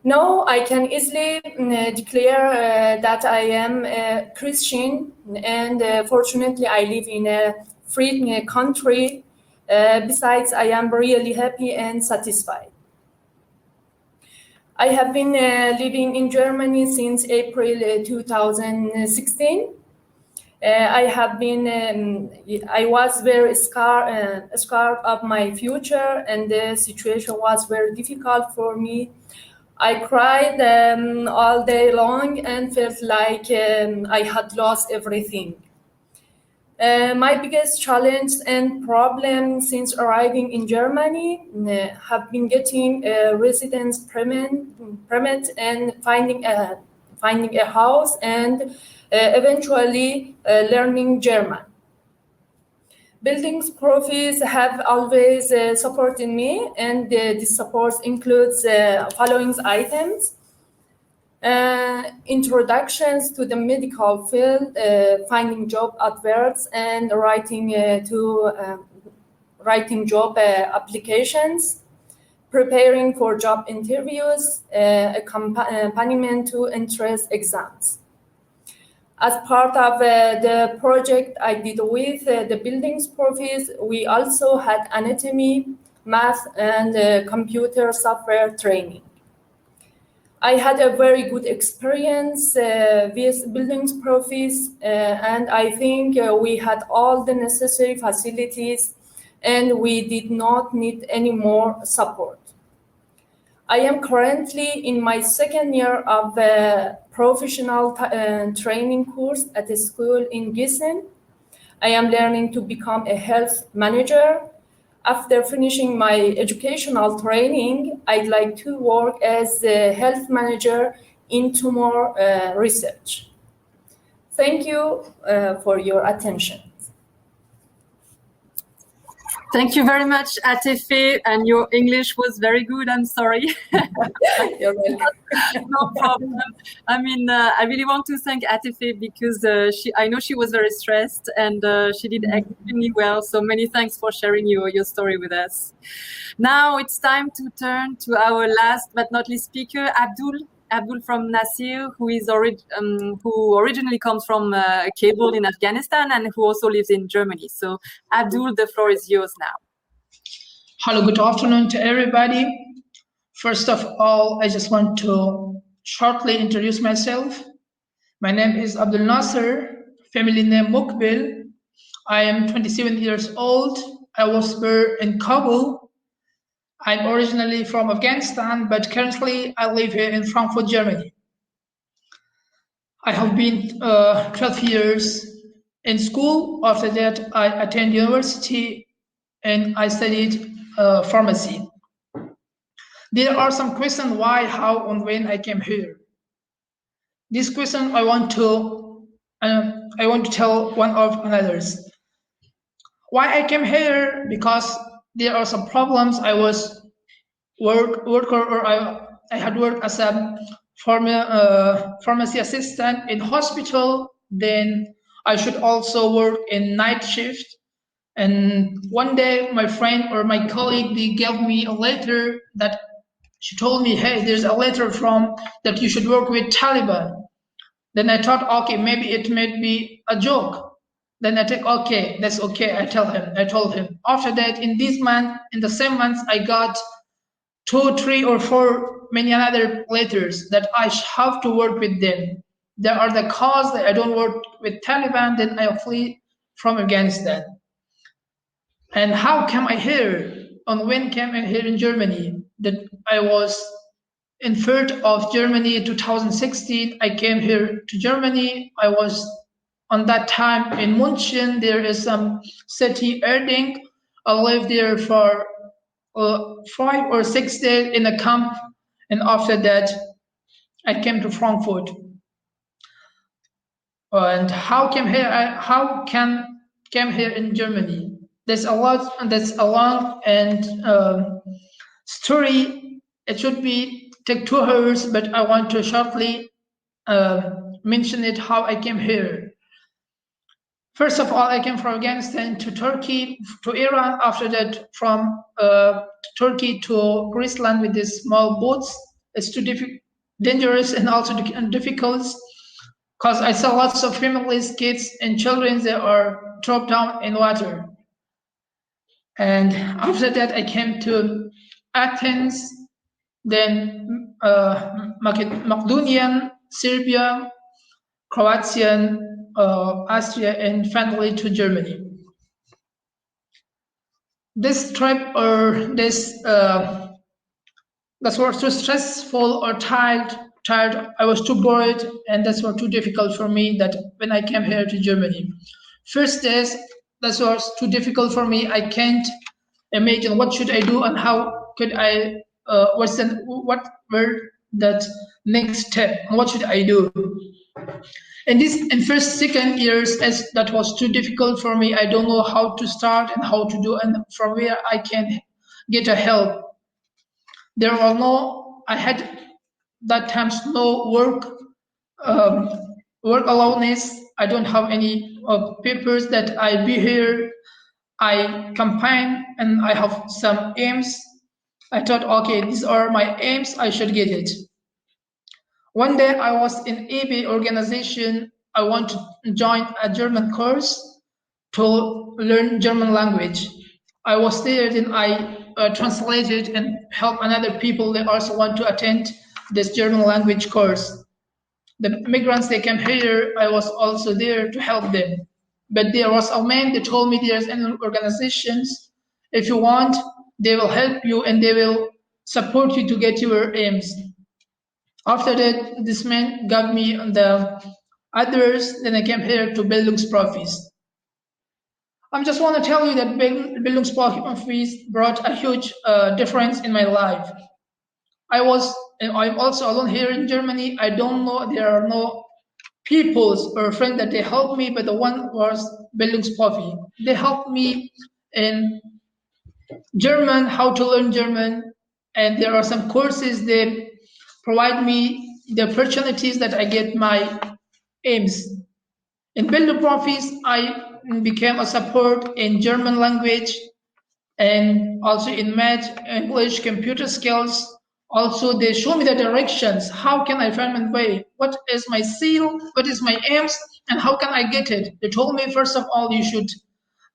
Now I can easily declare that I am a Christian, and fortunately I live in a free country. Besides, I am really happy and satisfied. I have been living in Germany since April 2016. I was very scared of my future, and the situation was very difficult for me. I cried all day long and felt like I had lost everything. My biggest challenge and problem since arriving in Germany have been getting a residence permit and finding a house and eventually learning German. Buildings profis have always supported me, and this support includes following items. Introductions to the medical field, finding job adverts, and writing job applications, preparing for job interviews, accompaniment to entrance exams. As part of the project I did with the buildings profis, we also had anatomy, math, and computer software training. I had a very good experience with buildings profis, and I think we had all the necessary facilities and we did not need any more support. I am currently in my second year of a professional training course at a school in Gießen. I am learning to become a health manager. After finishing my educational training, I'd like to work as a health manager in tumor research. Thank you for your attention. Thank you very much, Atefeh, and your English was very good. I'm sorry. You're welcome. No problem. I mean, I really want to thank Atefeh because I know she was very stressed and she did extremely well. So many thanks for sharing your story with us. Now it's time to turn to our last but not least speaker, Abdul from Nasir, who originally comes from Kabul in Afghanistan and who also lives in Germany. So Abdul, the floor is yours now. Hello, good afternoon to everybody. First of all, I just want to shortly introduce myself. My name is Abdul Nasir, family name Mukbil. I am 27 years old. I was born in Kabul. I'm originally from Afghanistan, but currently I live here in Frankfurt, Germany. I have been 12 years in school. After that, I attended university and I studied pharmacy. There are some questions why, how, and when I came here. This question I want to tell one of another's. Why I came here? Because there are some problems. I was worker, or I had worked as a pharmacy assistant in hospital. Then I should also work in night shift. And one day, my friend or my colleague, they gave me a letter that she told me, hey, there's a letter from that you should work with Taliban. Then I thought, okay, maybe it may be a joke. Then I think, okay, that's okay. I told him. After that, in the same month, I got 2, 3, or 4 many other letters that I have to work with them. There are the cause that I don't work with Taliban, then I flee from Afghanistan. And how came I here? And when came I here in Germany? That I was in 3rd of Germany 2016. I came here to Germany. I was on that time in München. There is some city Erding. I lived there for 5 or 6 days in a camp, and after that, I came to Frankfurt. And how came here in Germany? That's a long and story. It should take 2 hours, but I want to shortly mention it how I came here. First of all, I came from Afghanistan to Turkey, to Iran. After that, from Turkey to Greeceland with these small boats. It's too dangerous and also difficult because I saw lots of families, kids, and children that are dropped down in water. And after that, I came to Athens. Then Macedonian, Serbia, Croatian, Austria, and finally to Germany. This trip or this that was too stressful or tired. I was too bored, and that's was too difficult for me. That when I came here to Germany, first days that was too difficult for me. I can't imagine what should I do and how could I. What were that next step? What should I do? And this in first second years, as that was too difficult for me. I don't know how to start and how to do, and from where I can get a help. There were no, I had that times no work aloneness. I don't have any papers that I be here. I campaign and I have some aims. I thought, okay, these are my aims, I should get it. One day I was in EB organization. I want to join a German course to learn German language. I was there, then I translated and helped another people that also want to attend this German language course. The migrants, they came here, I was also there to help them. But there was a man that told me there's any organizations, if you want, they will help you and they will support you to get your aims. After that, this man gave me the address, then I came here to Bildungsprofis. I just want to tell you that Bildungsprofis brought a huge difference in my life. I'm also alone here in Germany. I don't know, there are no peoples or friends that they helped me, but the one was Bildungsprofi. They helped me in German, how to learn German, and there are some courses they provide me the opportunities that I get my aims. In Bildungsprofis, I became a support in German language and also in math, English, computer skills. Also, they show me the directions. How can I find my way? What is my seal? What is my aims? And how can I get it? They told me, first of all, you should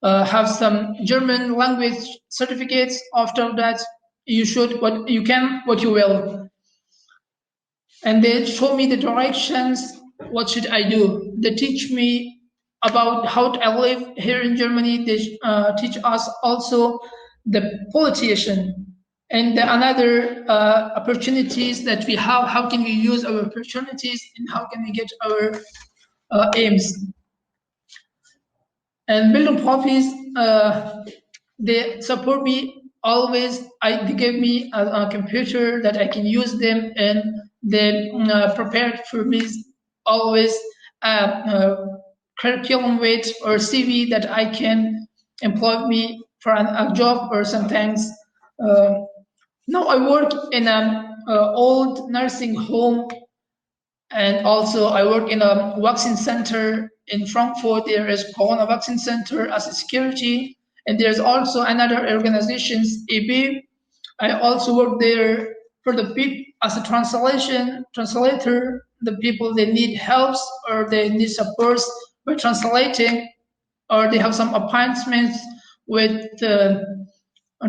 have some German language certificates. After that, you should, what you can, what you will. And they show me the directions. What should I do? They teach me about how to live here in Germany. They teach us also the politician and the another opportunities that we have. How can we use our opportunities and how can we get our aims? And Bildungsprofis, they support me always. They gave me a computer that I can use them, and they prepared for me always curriculum with or CV that I can employ me for a job or sometimes. Now I work in an old nursing home, and also I work in a vaccine center in Frankfurt. There is Paula Vaccine Center as a security, and there's also another organizations, EB. I also work there for the people as a translator. The people they need help or they need support by translating, or they have some appointments with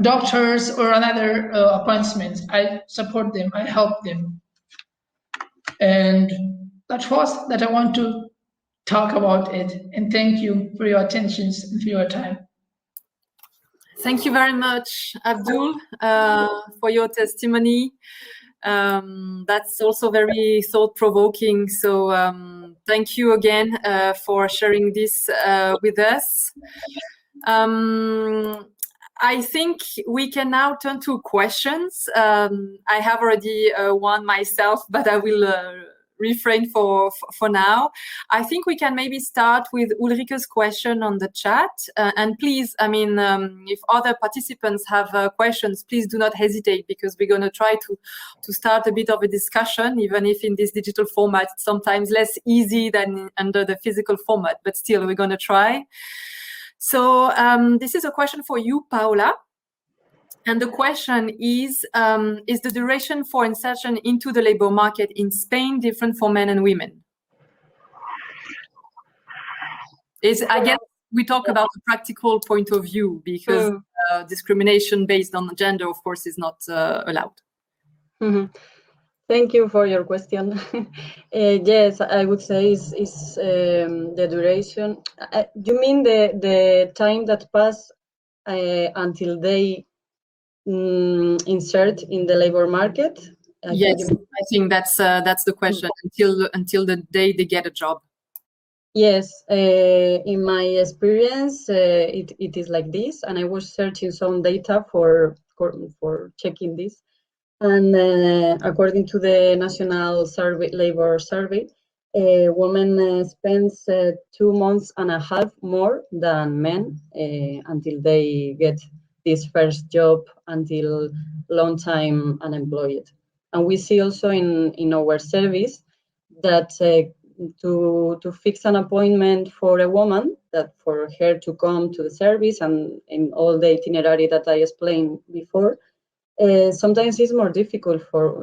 doctors or another appointments. I support them, I help them. And that was that I want to talk about it. And thank you for your attention and for your time. Thank you very much, Abdul, for your testimony. That's also very thought-provoking. So thank you again for sharing this with us. I think we can now turn to questions. I have already one myself, but I will refrain for now. I think we can maybe start with Ulrike's question on the chat. And please, I mean, if other participants have questions, please do not hesitate, because we're going to try to start a bit of a discussion, even if in this digital format, it's sometimes less easy than under the physical format, but still we're going to try. So this is a question for you, Paula. And the question is the duration for insertion into the labor market in Spain different for men and women? I guess we talk about the practical point of view, because discrimination based on gender, of course, is not allowed. Mm-hmm. Thank you for your question. Yes, I would say is the duration. You mean the time that pass until they insert in the labor market? Yes, I think that's the question. Until the day they get a job. Yes, in my experience, it is like this, and I was searching some data for checking this. And according to the National Labor Survey, women spends 2 months and a half more than men until they get this first job, until long time unemployed. And we see also in our service that to fix an appointment for a woman, that for her to come to the service and in all the itinerary that I explained before, sometimes it's more difficult for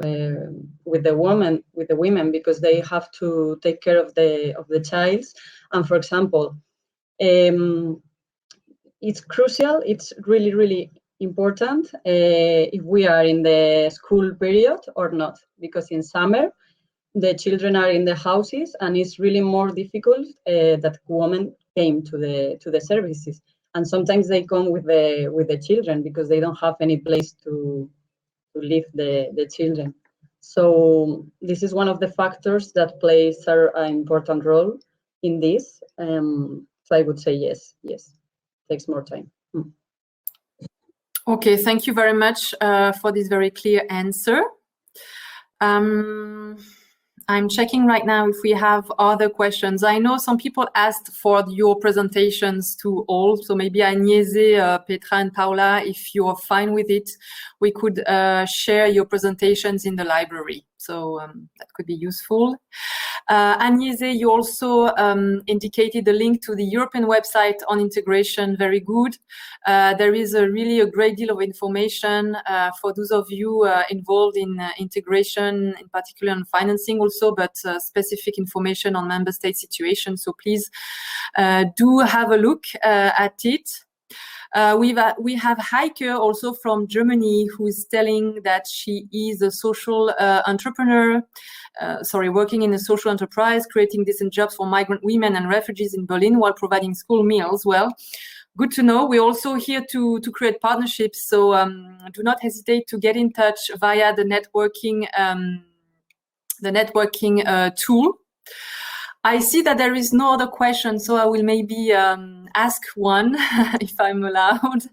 with the women because they have to take care of the child. And for example, it's crucial. It's really important if we are in the school period or not, because in summer the children are in the houses and it's really more difficult that women came to the services. And sometimes they come with the children because they don't have any place to leave the children. So this is one of the factors that plays an important role in this. So I would say yes, takes more time. Okay, thank you very much for this very clear answer. I'm checking right now if we have other questions. I know some people asked for your presentations to all, so maybe Agnese, Petra and Paula, if you're fine with it, we could share your presentations in the library. So that could be useful. Agnese, you also indicated the link to the European website on integration, very good. There is really a great deal of information for those of you involved in integration, in particular on financing also, but specific information on member state situations. So please do have a look at it. We have Heike also from Germany, who is telling that she is a social entrepreneur, working in a social enterprise, creating decent jobs for migrant women and refugees in Berlin while providing school meals. Well, good to know. We're also here to create partnerships, so do not hesitate to get in touch via the networking tool. I see that there is no other question, so I will maybe ask one, if I'm allowed.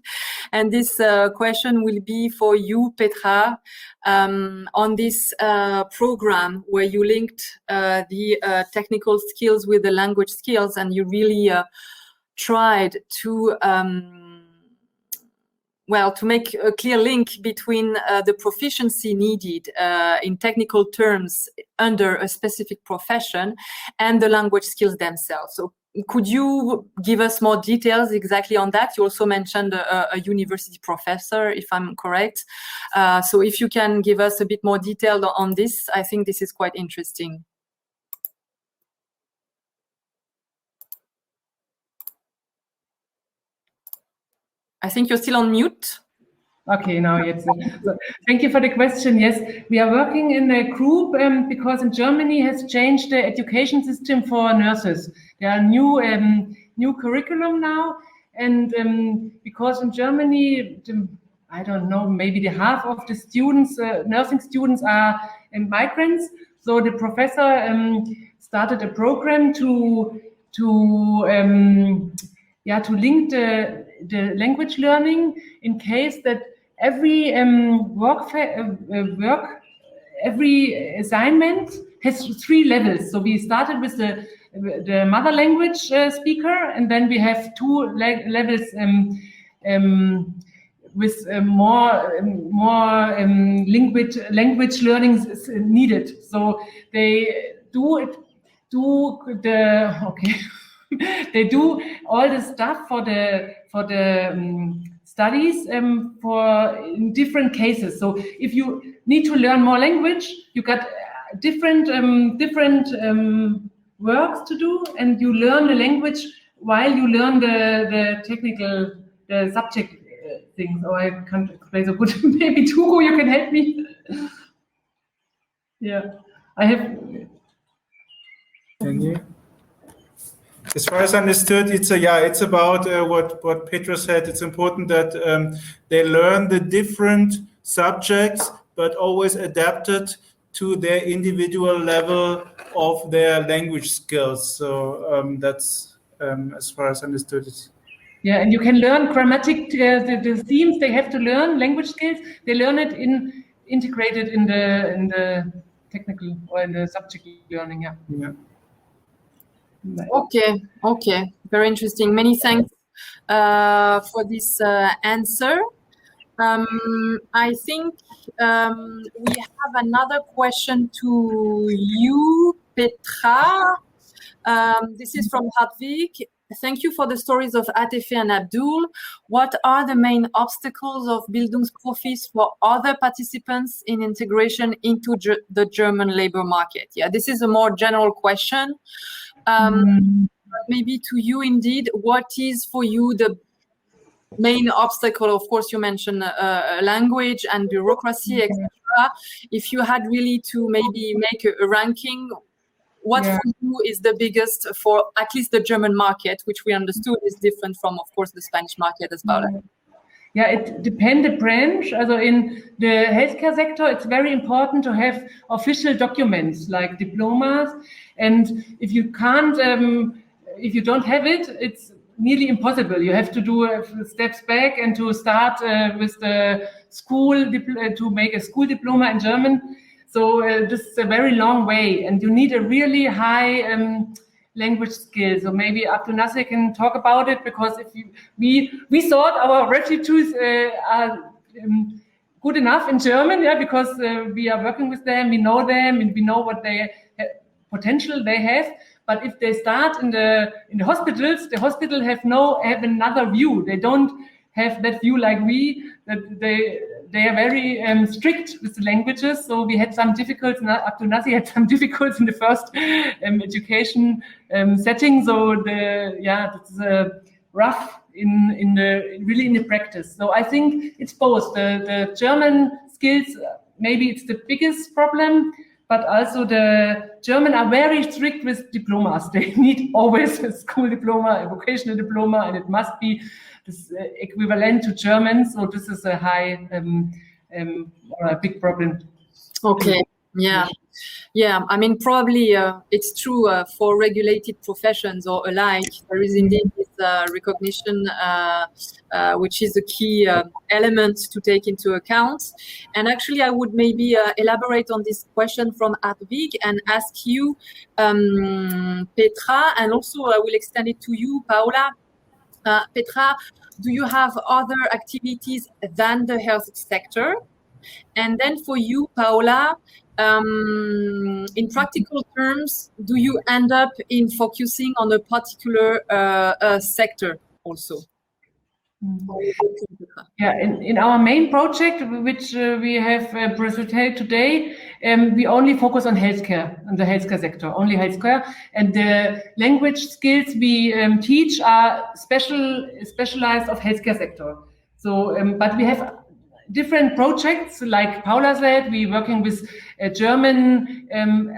And this question will be for you, Petra, on this program where you linked the technical skills with the language skills, and you really tried to to make a clear link between the proficiency needed in technical terms under a specific profession and the language skills themselves. So could you give us more details exactly on that? You also mentioned a university professor, if I'm correct. So if you can give us a bit more detail on this, I think this is quite interesting. I think you're still on mute. Okay, now yes. So, thank you for the question. Yes, we are working in a group because in Germany has changed the education system for nurses. There are new curriculum now, and because in Germany, I don't know, maybe the half of the students, nursing students, are migrants. So the professor started a program to link the language learning in case that every every assignment has 3 levels. So we started with the mother language speaker, and then we have 2 levels with more language learning needed. So they they do all the stuff for the studies for in different cases. So if you need to learn more language, you got different works to do, and you learn the language while you learn the technical subject things. Oh, I can't explain so good. Maybe Tugo, you can help me. Yeah, I have. Can you? As far as I understood, it's about what Petra said. It's important that they learn the different subjects, but always adapted to their individual level of their language skills. So that's as far as I understood it. Yeah, and you can learn grammatic, the themes they have to learn, language skills. They learn it integrated in the technical or in the subject learning. Yeah. Yeah. Okay, very interesting. Many thanks for this answer. I think we have another question to you, Petra. This is from Hartwig. Thank you for the stories of Atefeh and Abdul. What are the main obstacles of Bildungsprofis for other participants in integration into the German labor market? Yeah, this is a more general question. Maybe to you indeed, what is for you the main obstacle? Of course, you mentioned language and bureaucracy, etc. If you had really to maybe make a ranking, what for you is the biggest for at least the German market, which we understood is different from, of course, the Spanish market as well? Yeah, it depends the branch. Also in the healthcare sector, it's very important to have official documents like diplomas. And if you can't, if you don't have it, it's nearly impossible. You have to do steps back and to start with the school, to make a school diploma in German. So this is a very long way, and you need a really high language skill. So maybe Abdul Nasir can talk about it, because if we thought our refugees are good enough in German, yeah, because we are working with them, we know them, and we know what they potential they have. But if they start in the hospitals, the hospital have another view. They don't have that view like we. That they are very strict with the languages. So we had some difficulties. Abdul Nasir had some difficulties in the first education setting. So it's rough in the practice. So I think it's both the German skills. Maybe it's the biggest problem. But also the German are very strict with diplomas. They need always a school diploma, a vocational diploma, and it must be this equivalent to German. So this is a high, or a big problem. Okay. Yeah. I mean, probably it's true for regulated professions or alike. There is indeed this recognition, which is a key element to take into account. And actually, I would maybe elaborate on this question from Hartwig and ask you, Petra, and also I will extend it to you, Paula. Petra, do you have other activities than the health sector? And then for you, Paula, in practical terms, do you end up in focusing on a particular sector also? Yeah, in our main project, which we have presented today, we only focus on healthcare, on the healthcare sector, only healthcare. And the language skills we teach are specialized of healthcare sector. So, but we have different projects, like Paula said, we're working with German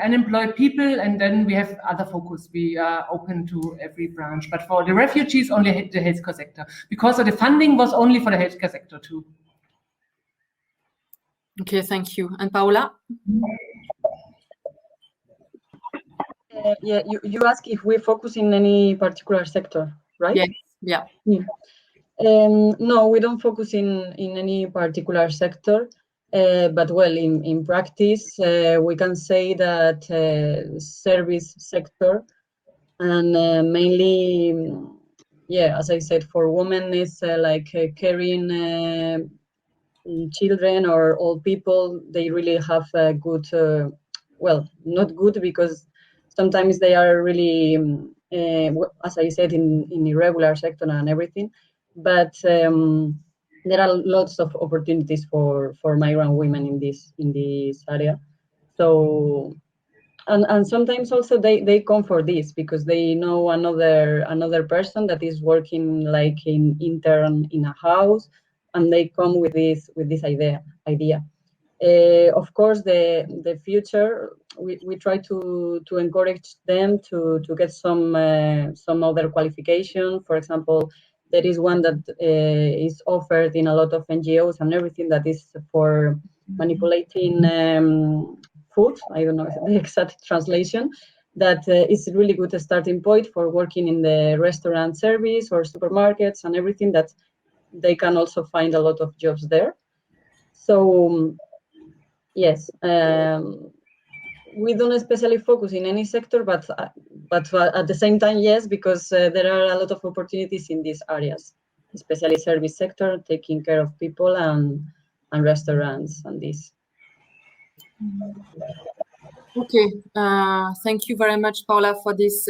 unemployed people, and then we have other focus. We are open to every branch, but for the refugees, only the healthcare sector, because the funding was only for the healthcare sector too. Okay, thank you. And Paula? Yeah, you ask if we focus in any particular sector, right? Yes. Yeah. No, we don't focus in any particular sector, but well, in practice, we can say that service sector, and mainly, as I said, for women is like caring children or old people. They really have a good, well, not good, because sometimes they are really, as I said, in irregular sector and everything. But there are lots of opportunities for migrant women in this area. So, and sometimes also they come for this because they know another person that is working like in intern in a house, and they come with this idea. Of course, the future, we try to encourage them to get some other qualification. For example, there is one that is offered in a lot of NGOs and everything that is for manipulating food. I don't know the exact translation. That is a really good starting point for working in the restaurant service or supermarkets and everything, that they can also find a lot of jobs there. So yes, we don't especially focus in any sector, but at the same time, yes, because there are a lot of opportunities in these areas, especially service sector, taking care of people and restaurants and this. Okay, thank you very much, Paula, for this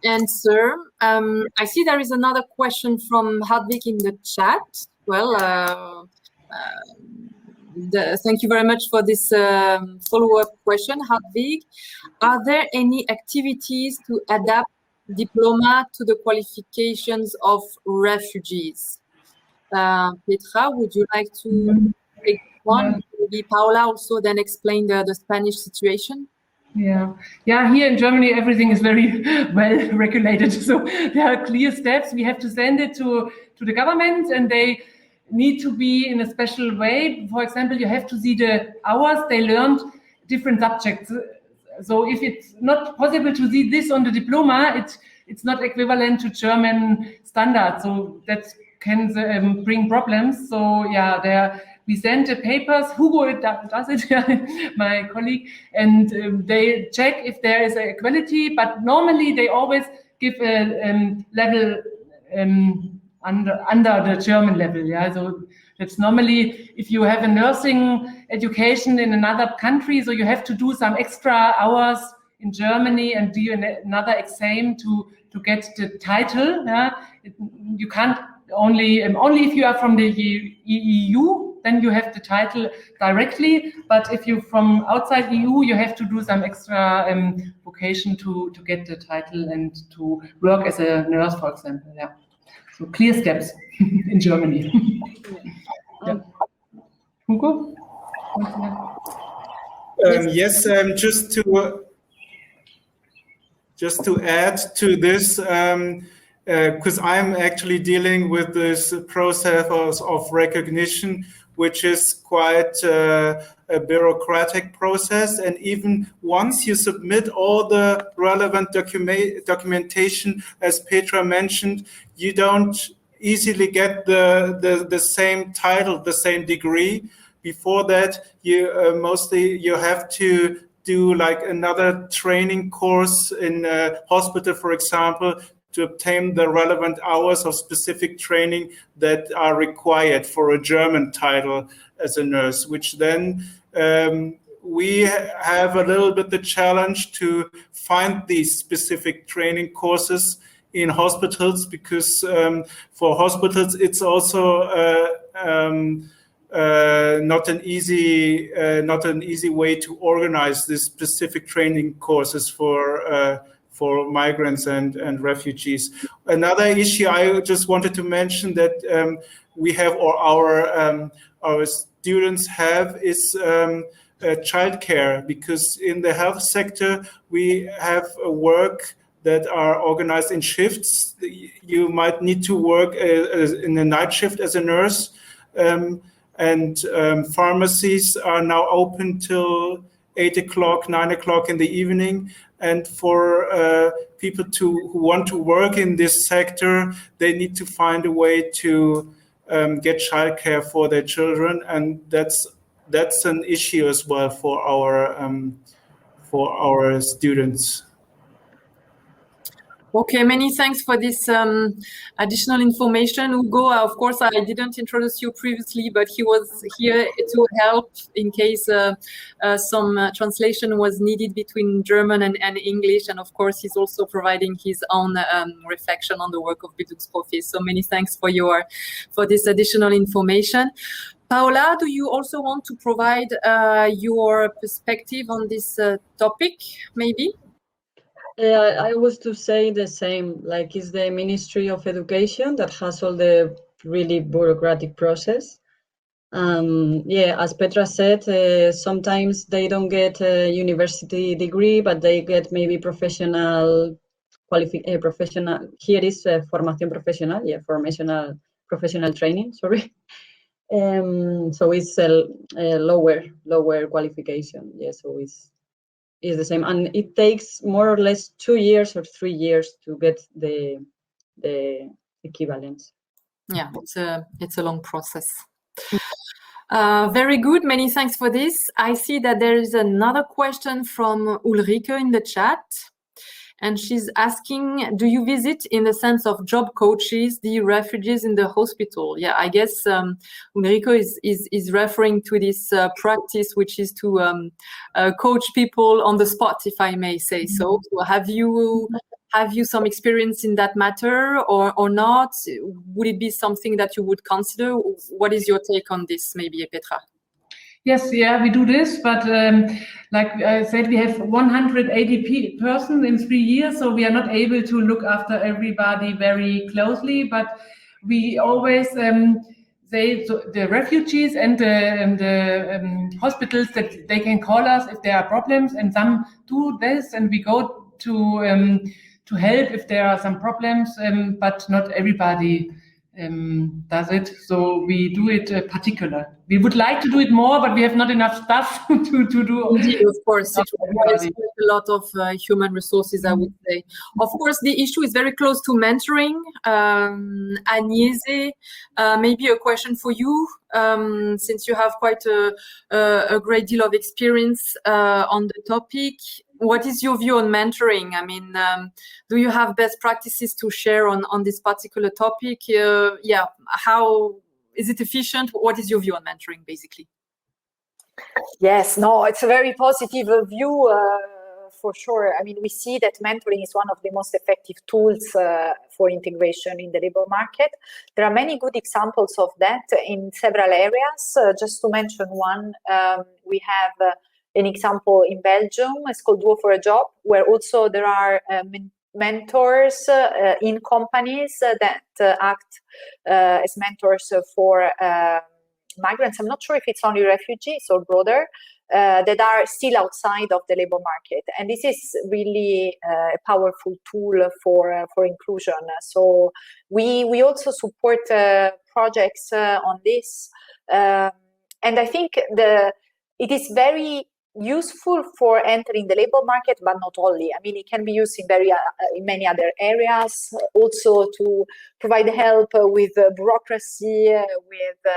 answer. I see there is another question from Hadvik in the chat. Well, thank you very much for this follow-up question, Hadvik. Are there any activities to adapt diploma to the qualifications of refugees? Petra, would you like to take one? Maybe Paula also then explain the Spanish situation. Yeah, here in Germany, everything is very well regulated. So there are clear steps. We have to send it to the government, and they need to be in a special way. For example, you have to see the hours they learned different subjects. So if it's not possible to see this on the diploma, it's not equivalent to German standards. So that can bring problems. So yeah, we send the papers. Hugo does it, my colleague, and they check if there is a equality. But normally they always give a level under the German level. Yeah, so that's normally if you have a nursing education in another country, so you have to do some extra hours in Germany and do another exam to get the title. Yeah, you can't only if you are from the EU, then you have the title directly. But if you're from outside EU, you have to do some extra vocation to get the title and to work as a nurse, for example. Yeah, so clear steps in Germany. Yeah. Hugo? Yes, just to add to this, because I'm actually dealing with this process of recognition, which is quite a bureaucratic process. And even once you submit all the relevant documentation, as Petra mentioned, you don't easily get the same title, the same degree. Before that, you mostly you have to do like another training course in a hospital, for example, to obtain the relevant hours of specific training that are required for a German title as a nurse, which then we have a little bit the challenge to find these specific training courses in hospitals, because for hospitals it's also not an easy way to organize these specific training courses for migrants and refugees. Another issue I just wanted to mention that we have, or our students have, is childcare, because in the health sector we have a work that are organized in shifts. You might need to work in a night shift as a nurse, and pharmacies are now open till 8 o'clock, 9 o'clock in the evening. And for people who want to work in this sector, they need to find a way to get childcare for their children, and that's an issue as well for our students. Okay, many thanks for this additional information, Hugo. Of course, I didn't introduce you previously, but he was here to help in case some translation was needed between German and English. And of course, he's also providing his own reflection on the work of Bildungsprofis. So many thanks for this additional information. Paula, do you also want to provide your perspective on this topic, maybe? I was to say the same, like it's the Ministry of Education that has all the really bureaucratic process. Yeah, as Petra said, sometimes they don't get a university degree, but they get maybe professional professional. Here is formación profesional, yeah, professional training. Sorry. So it's a lower qualification. Yeah, so it's the same, and it takes more or less 2 years or 3 years to get the equivalence. Yeah, it's a long process. Very good. Many thanks for this. I see that there is another question from Ulrike in the chat. And she's asking, do you visit, in the sense of job coaches, the refugees in the hospital? Yeah, I guess Ulrike is referring to this practice, which is to coach people on the spot, if I may say so. So have you some experience in that matter or not? Would it be something that you would consider? What is your take on this, maybe, Petra? Yes, yeah, we do this, but like I said, we have 180 persons in 3 years, so we are not able to look after everybody very closely, but we always say so the refugees and the hospitals that they can call us if there are problems, and some do this, and we go to help if there are some problems, but not everybody does it, so we do it particular. We would like to do it more, but we have not enough staff to do. Indeed, of course, it requires a lot of human resources, I would say. Of course, the issue is very close to mentoring. Agnese, maybe a question for you, since you have quite a great deal of experience on the topic. What is your view on mentoring? I mean, do you have best practices to share on this particular topic? Yeah, how is it efficient? What is your view on mentoring, basically? Yes, no, it's a very positive view for sure. I mean, we see that mentoring is one of the most effective tools for integration in the labor market. There are many good examples of that in several areas. Just to mention one, we have an example in Belgium. It's called Duo for a Job, where also there are mentors in companies that act as mentors for migrants. I'm not sure if it's only refugees or broader, that are still outside of the labor market. And this is really a powerful tool for inclusion. So we also support projects on this. And I think it is very useful for entering the labor market, but not only. I mean, it can be used in many other areas, also to provide help with bureaucracy, with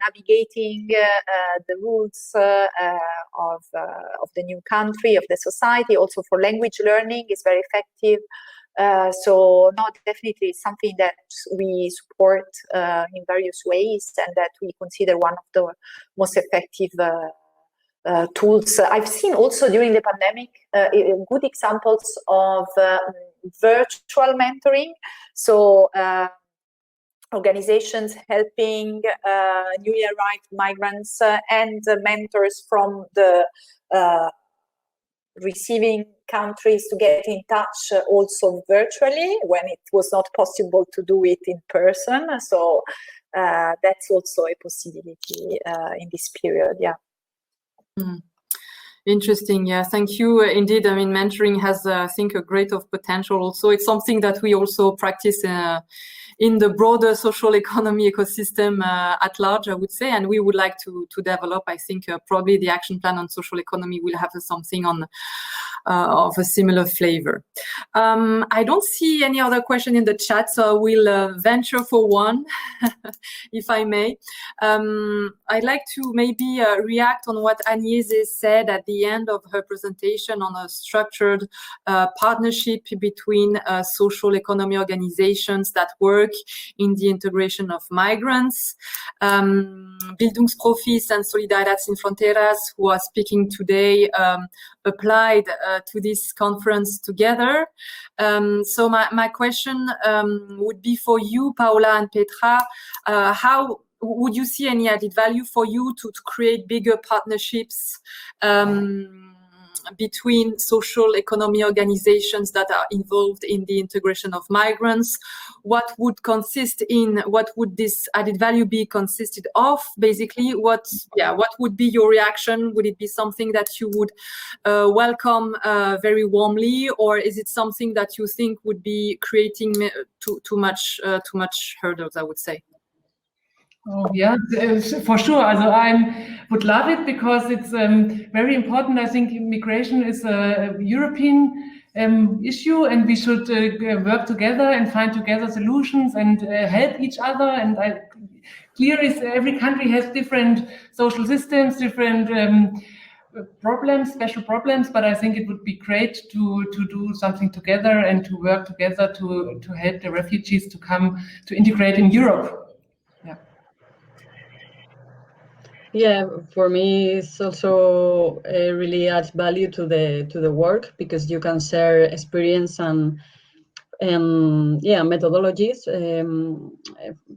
navigating the rules of the new country, of the society. Also for language learning is very effective. So no, definitely something that we support in various ways, and that we consider one of the most effective tools. I've seen also during the pandemic good examples of virtual mentoring. So organizations helping newly arrived migrants and mentors from the receiving countries to get in touch also virtually when it was not possible to do it in person. So that's also a possibility in this period. Yeah. Interesting. Yeah, thank you. Indeed, I mean, mentoring has, I think, a great of potential. Also, it's something that we also practice in the broader social economy ecosystem at large, I would say, and we would like to develop. I think probably the action plan on social economy will have something on of a similar flavor. I don't see any other question in the chat, so I will venture for one, if I may. I'd like to maybe react on what Agnese said at the end of her presentation on a structured partnership between social economy organizations that work in the integration of migrants. Bildungsprofis and Solidaridad Sin Fronteras, who are speaking today, applied to this conference together. So my question would be for you, Paula and Petra, how would you see any added value for you to create bigger partnerships between social economy organizations that are involved in the integration of migrants? What would this added value be consisted of? Basically, what would be your reaction? Would it be something that you would welcome very warmly, or is it something that you think would be creating too much hurdles, I would say? Oh, yeah, for sure. Also, I would love it because it's very important. I think immigration is a European issue, and we should work together and find together solutions and help each other. And clear is every country has different social systems, different special problems. But I think it would be great to do something together and to work together to help the refugees to come to integrate in Europe. Yeah, for me, it's also really adds value to the work because you can share experience and methodologies.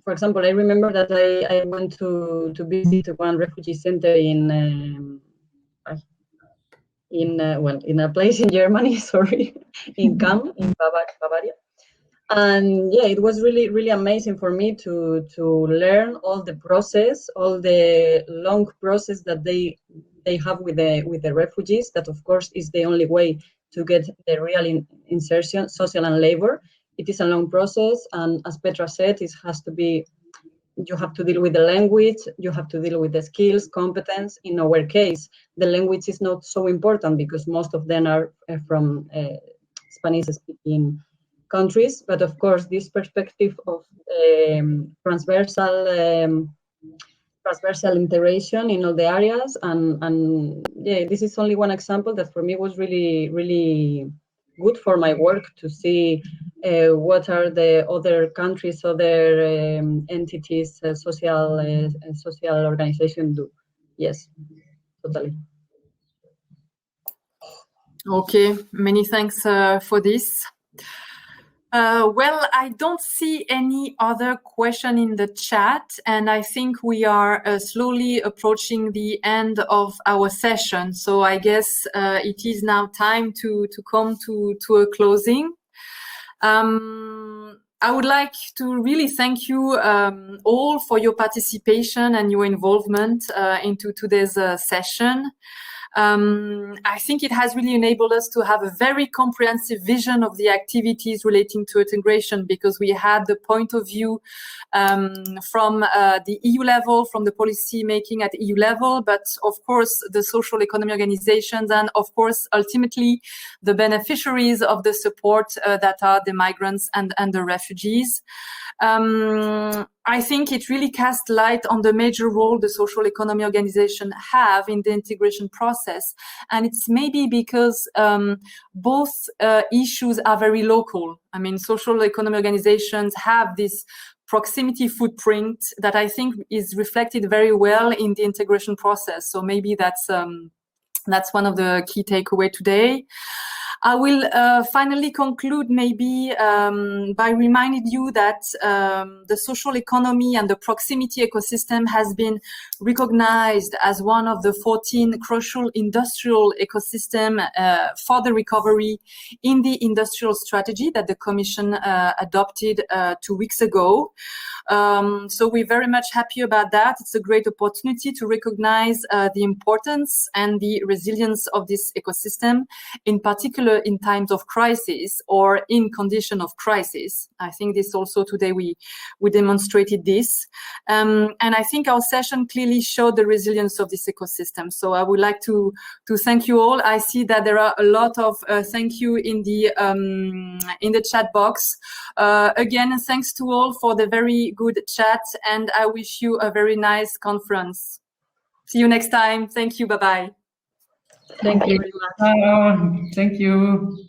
For example, I remember that I went to visit one refugee center in a place in Germany. Sorry, in Kamm, in Bavaria. And yeah, it was really, really amazing for me to learn all the long process that they have with the refugees. That of course is the only way to get the real insertion, social and labor. It is a long process, and as Petra said, you have to deal with the language, you have to deal with the skills, competence. In our case, the language is not so important because most of them are from Spanish-speaking countries, but of course this perspective of transversal integration in all the areas, and yeah, this is only one example that for me was really, really good for my work to see what are the other countries, other entities, social organization do. Yes, totally. Okay, many thanks for this. Well, I don't see any other question in the chat, and I think we are slowly approaching the end of our session. So I guess it is now time to come to a closing. I would like to really thank you all for your participation and your involvement into today's session. I think it has really enabled us to have a very comprehensive vision of the activities relating to integration, because we had the point of view from the EU level, from the policy making at EU level, but of course the social economy organizations, and of course ultimately the beneficiaries of the support that are the migrants and the refugees. I think it really casts light on the major role the social economy organization have in the integration process. And it's maybe because both issues are very local. I mean, social economy organizations have this proximity footprint that I think is reflected very well in the integration process. So maybe that's one of the key takeaways today. I will finally conclude maybe by reminding you that the social economy and the proximity ecosystem has been recognized as one of the 14 crucial industrial ecosystem for the recovery in the industrial strategy that the Commission adopted 2 weeks ago. So we're very much happy about that. It's a great opportunity to recognize the importance and the resilience of this ecosystem, in particular in times of crisis or in condition of crisis. I think this also today we demonstrated this. And I think our session clearly showed the resilience of this ecosystem. So I would like to thank you all. I see that there are a lot of thank you in the chat box. Again, thanks to all for the very good chat, and I wish you a very nice conference. See you next time. Thank you. Bye-bye. Thank you very much. Thank you.